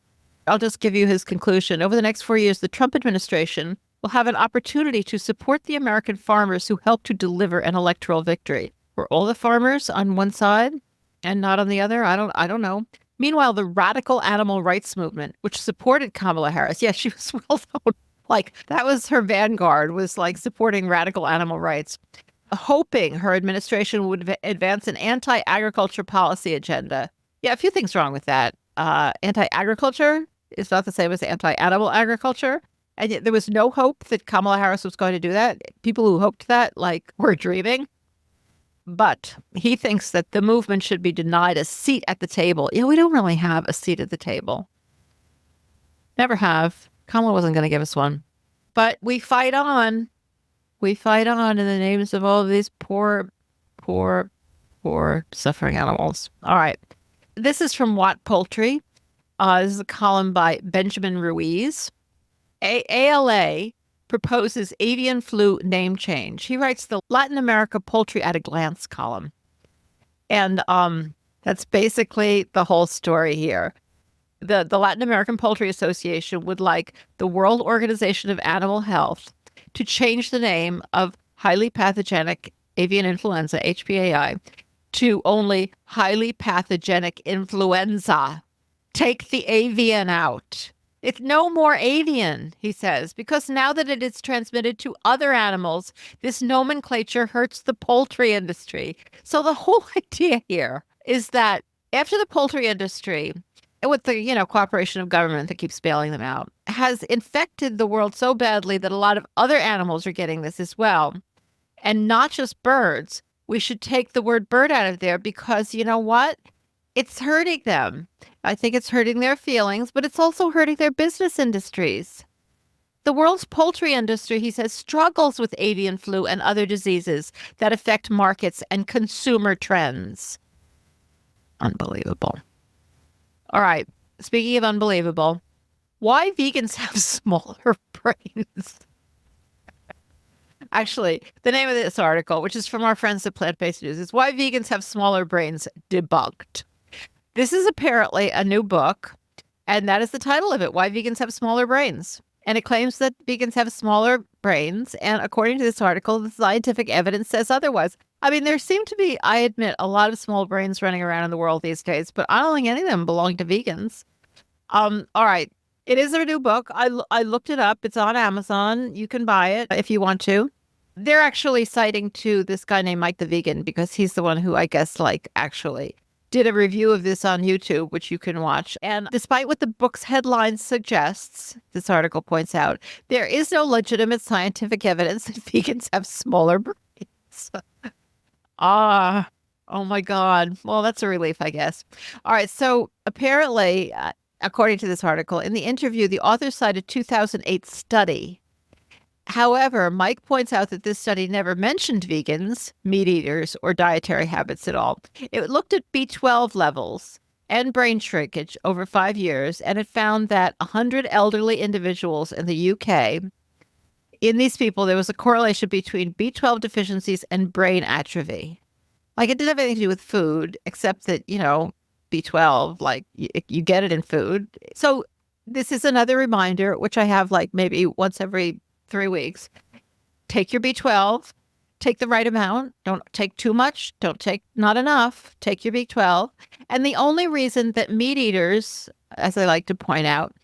I'll just give you his conclusion. Over the next 4 years, the Trump administration will have an opportunity to support the American farmers who helped to deliver an electoral victory. Were all the farmers on one side and not on the other? I don't know. Meanwhile, the radical animal rights movement, which supported Kamala Harris, yes, she was well known. Like, that was her vanguard, was like supporting radical animal rights, hoping her administration would advance an anti-agriculture policy agenda. Yeah, a few things wrong with that. Anti-agriculture is not the same as anti-animal agriculture. And yet there was no hope that Kamala Harris was going to do that. People who hoped that, were dreaming. But he thinks that the movement should be denied a seat at the table. We don't really have a seat at the table. Never have. Kamala wasn't going to give us one. But we fight on. We fight on in the names of all of these poor suffering animals. All right. This is from Watt Poultry. This is a column by Benjamin Ruiz. ALA proposes avian flu name change. He writes the Latin America Poultry at a Glance column. And that's basically the whole story here. The Latin American Poultry Association would like the World Organization of Animal Health to change the name of highly pathogenic avian influenza, HPAI, to only highly pathogenic influenza. Take the avian out. It's no more avian, he says, because now that it is transmitted to other animals, this nomenclature hurts the poultry industry. So the whole idea here is that after the poultry industry, with the cooperation of government that keeps bailing them out, has infected the world so badly that a lot of other animals are getting this as well, and not just birds, we should take the word bird out of there because you know what? It's hurting them. I think it's hurting their feelings, but it's also hurting their business industries. The world's poultry industry, he says, struggles with avian flu and other diseases that affect markets and consumer trends. Unbelievable. All right. Speaking of unbelievable, why vegans have smaller brains. Actually, the name of this article, which is from our friends at Plant-Based News, is Why Vegans Have Smaller Brains Debunked. This is apparently a new book, and that is the title of it, Why Vegans Have Smaller Brains. And it claims that vegans have smaller brains, and according to this article, the scientific evidence says otherwise. I mean, there seem to be, I admit, a lot of small brains running around in the world these days, but I don't think any of them belong to vegans. All right. It is a new book. I looked it up. It's on Amazon. You can buy it if you want to. They're actually citing to this guy named Mike the Vegan because he's the one who I guess actually did a review of this on YouTube, which you can watch. And despite what the book's headline suggests, this article points out, there is no legitimate scientific evidence that vegans have smaller brains. Oh my God. Well, that's a relief, I guess. All right. So apparently, according to this article, in the interview, the author cited a 2008 study. However, Mike points out that this study never mentioned vegans, meat eaters, or dietary habits at all. It looked at B12 levels and brain shrinkage over 5 years, and it found that 100 elderly individuals in the UK, in these people, there was a correlation between B12 deficiencies and brain atrophy. It didn't have anything to do with food, except that, B12, you get it in food. So this is another reminder, which I have maybe once every 3 weeks. Take your B12, take the right amount. Don't take too much. Don't take not enough. Take your B12. And the only reason that meat eaters, as I like to point out,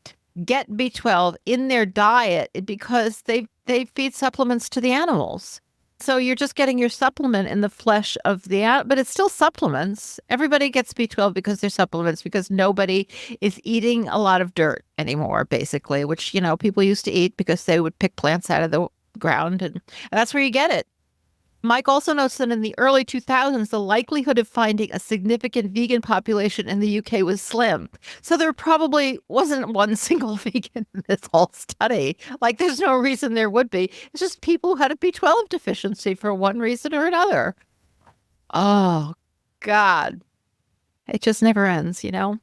get B12 in their diet is because they they feed supplements to the animals. So you're just getting your supplement in the flesh of the animal, but it's still supplements. Everybody gets B12 because they're supplements, because nobody is eating a lot of dirt anymore, basically, which, people used to eat because they would pick plants out of the ground, and that's where you get it. Mike also notes that in the early 2000s, the likelihood of finding a significant vegan population in the UK was slim. So there probably wasn't one single vegan in this whole study. Like, there's no reason there would be. It's just people who had a B12 deficiency for one reason or another. Oh, God. It just never ends, I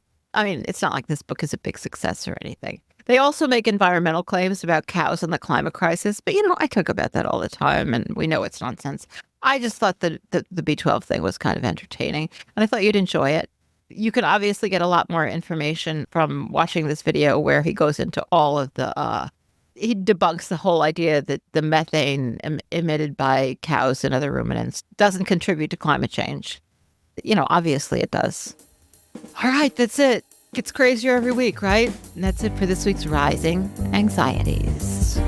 mean, it's not like this book is a big success or anything. They also make environmental claims about cows and the climate crisis. But, I talk about that all the time, and we know it's nonsense. I just thought that the B12 thing was kind of entertaining, and I thought you'd enjoy it. You can obviously get a lot more information from watching this video, where he goes into all of the, he debunks the whole idea that the methane emitted by cows and other ruminants doesn't contribute to climate change. Obviously it does. All right, that's it. Gets crazier every week, right? And that's it for this week's Rising Anxieties.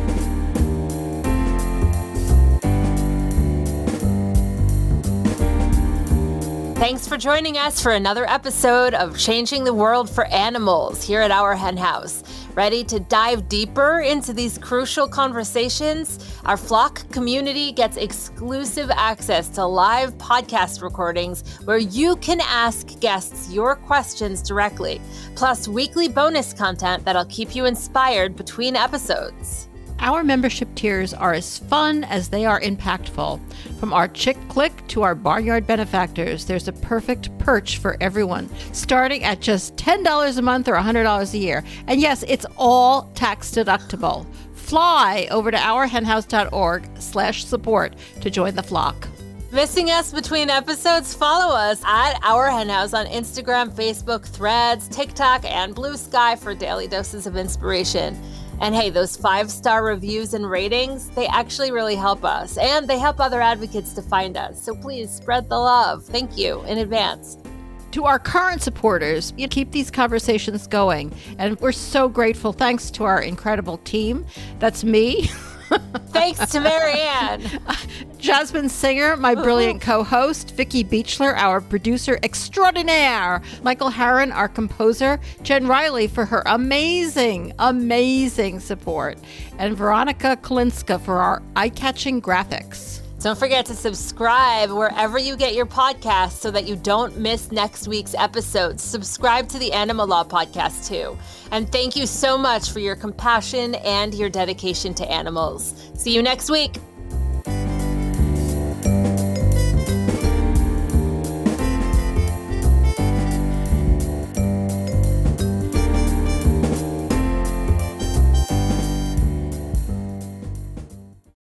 Thanks for joining us for another episode of Changing the World for Animals here at Our Hen House. Ready to dive deeper into these crucial conversations? Our flock community gets exclusive access to live podcast recordings where you can ask guests your questions directly, plus weekly bonus content that'll keep you inspired between episodes. Our membership tiers are as fun as they are impactful. From our Chick Click to our Barnyard benefactors, there's a perfect perch for everyone, starting at just $10 a month or $100 a year. And yes, it's all tax deductible. Fly over to ourhenhouse.org/support to join the flock. Missing us between episodes? Follow us at Our Hen House on Instagram, Facebook, Threads, TikTok, and Blue Sky for daily doses of inspiration. And hey, those 5-star reviews and ratings, they actually really help us, and they help other advocates to find us. So please spread the love. Thank you in advance. To our current supporters, you keep these conversations going, and we're so grateful. Thanks to our incredible team. That's me. Thanks to Marianne. Jasmine Singer, my brilliant co-host. Vicky Beechler, our producer extraordinaire. Michael Harron, our composer. Jen Riley for her amazing support. And Veronica Kolinska for our eye-catching graphics. Don't forget to subscribe wherever you get your podcasts so that you don't miss next week's episodes. Subscribe to the Animal Law Podcast too. And thank you so much for your compassion and your dedication to animals. See you next week.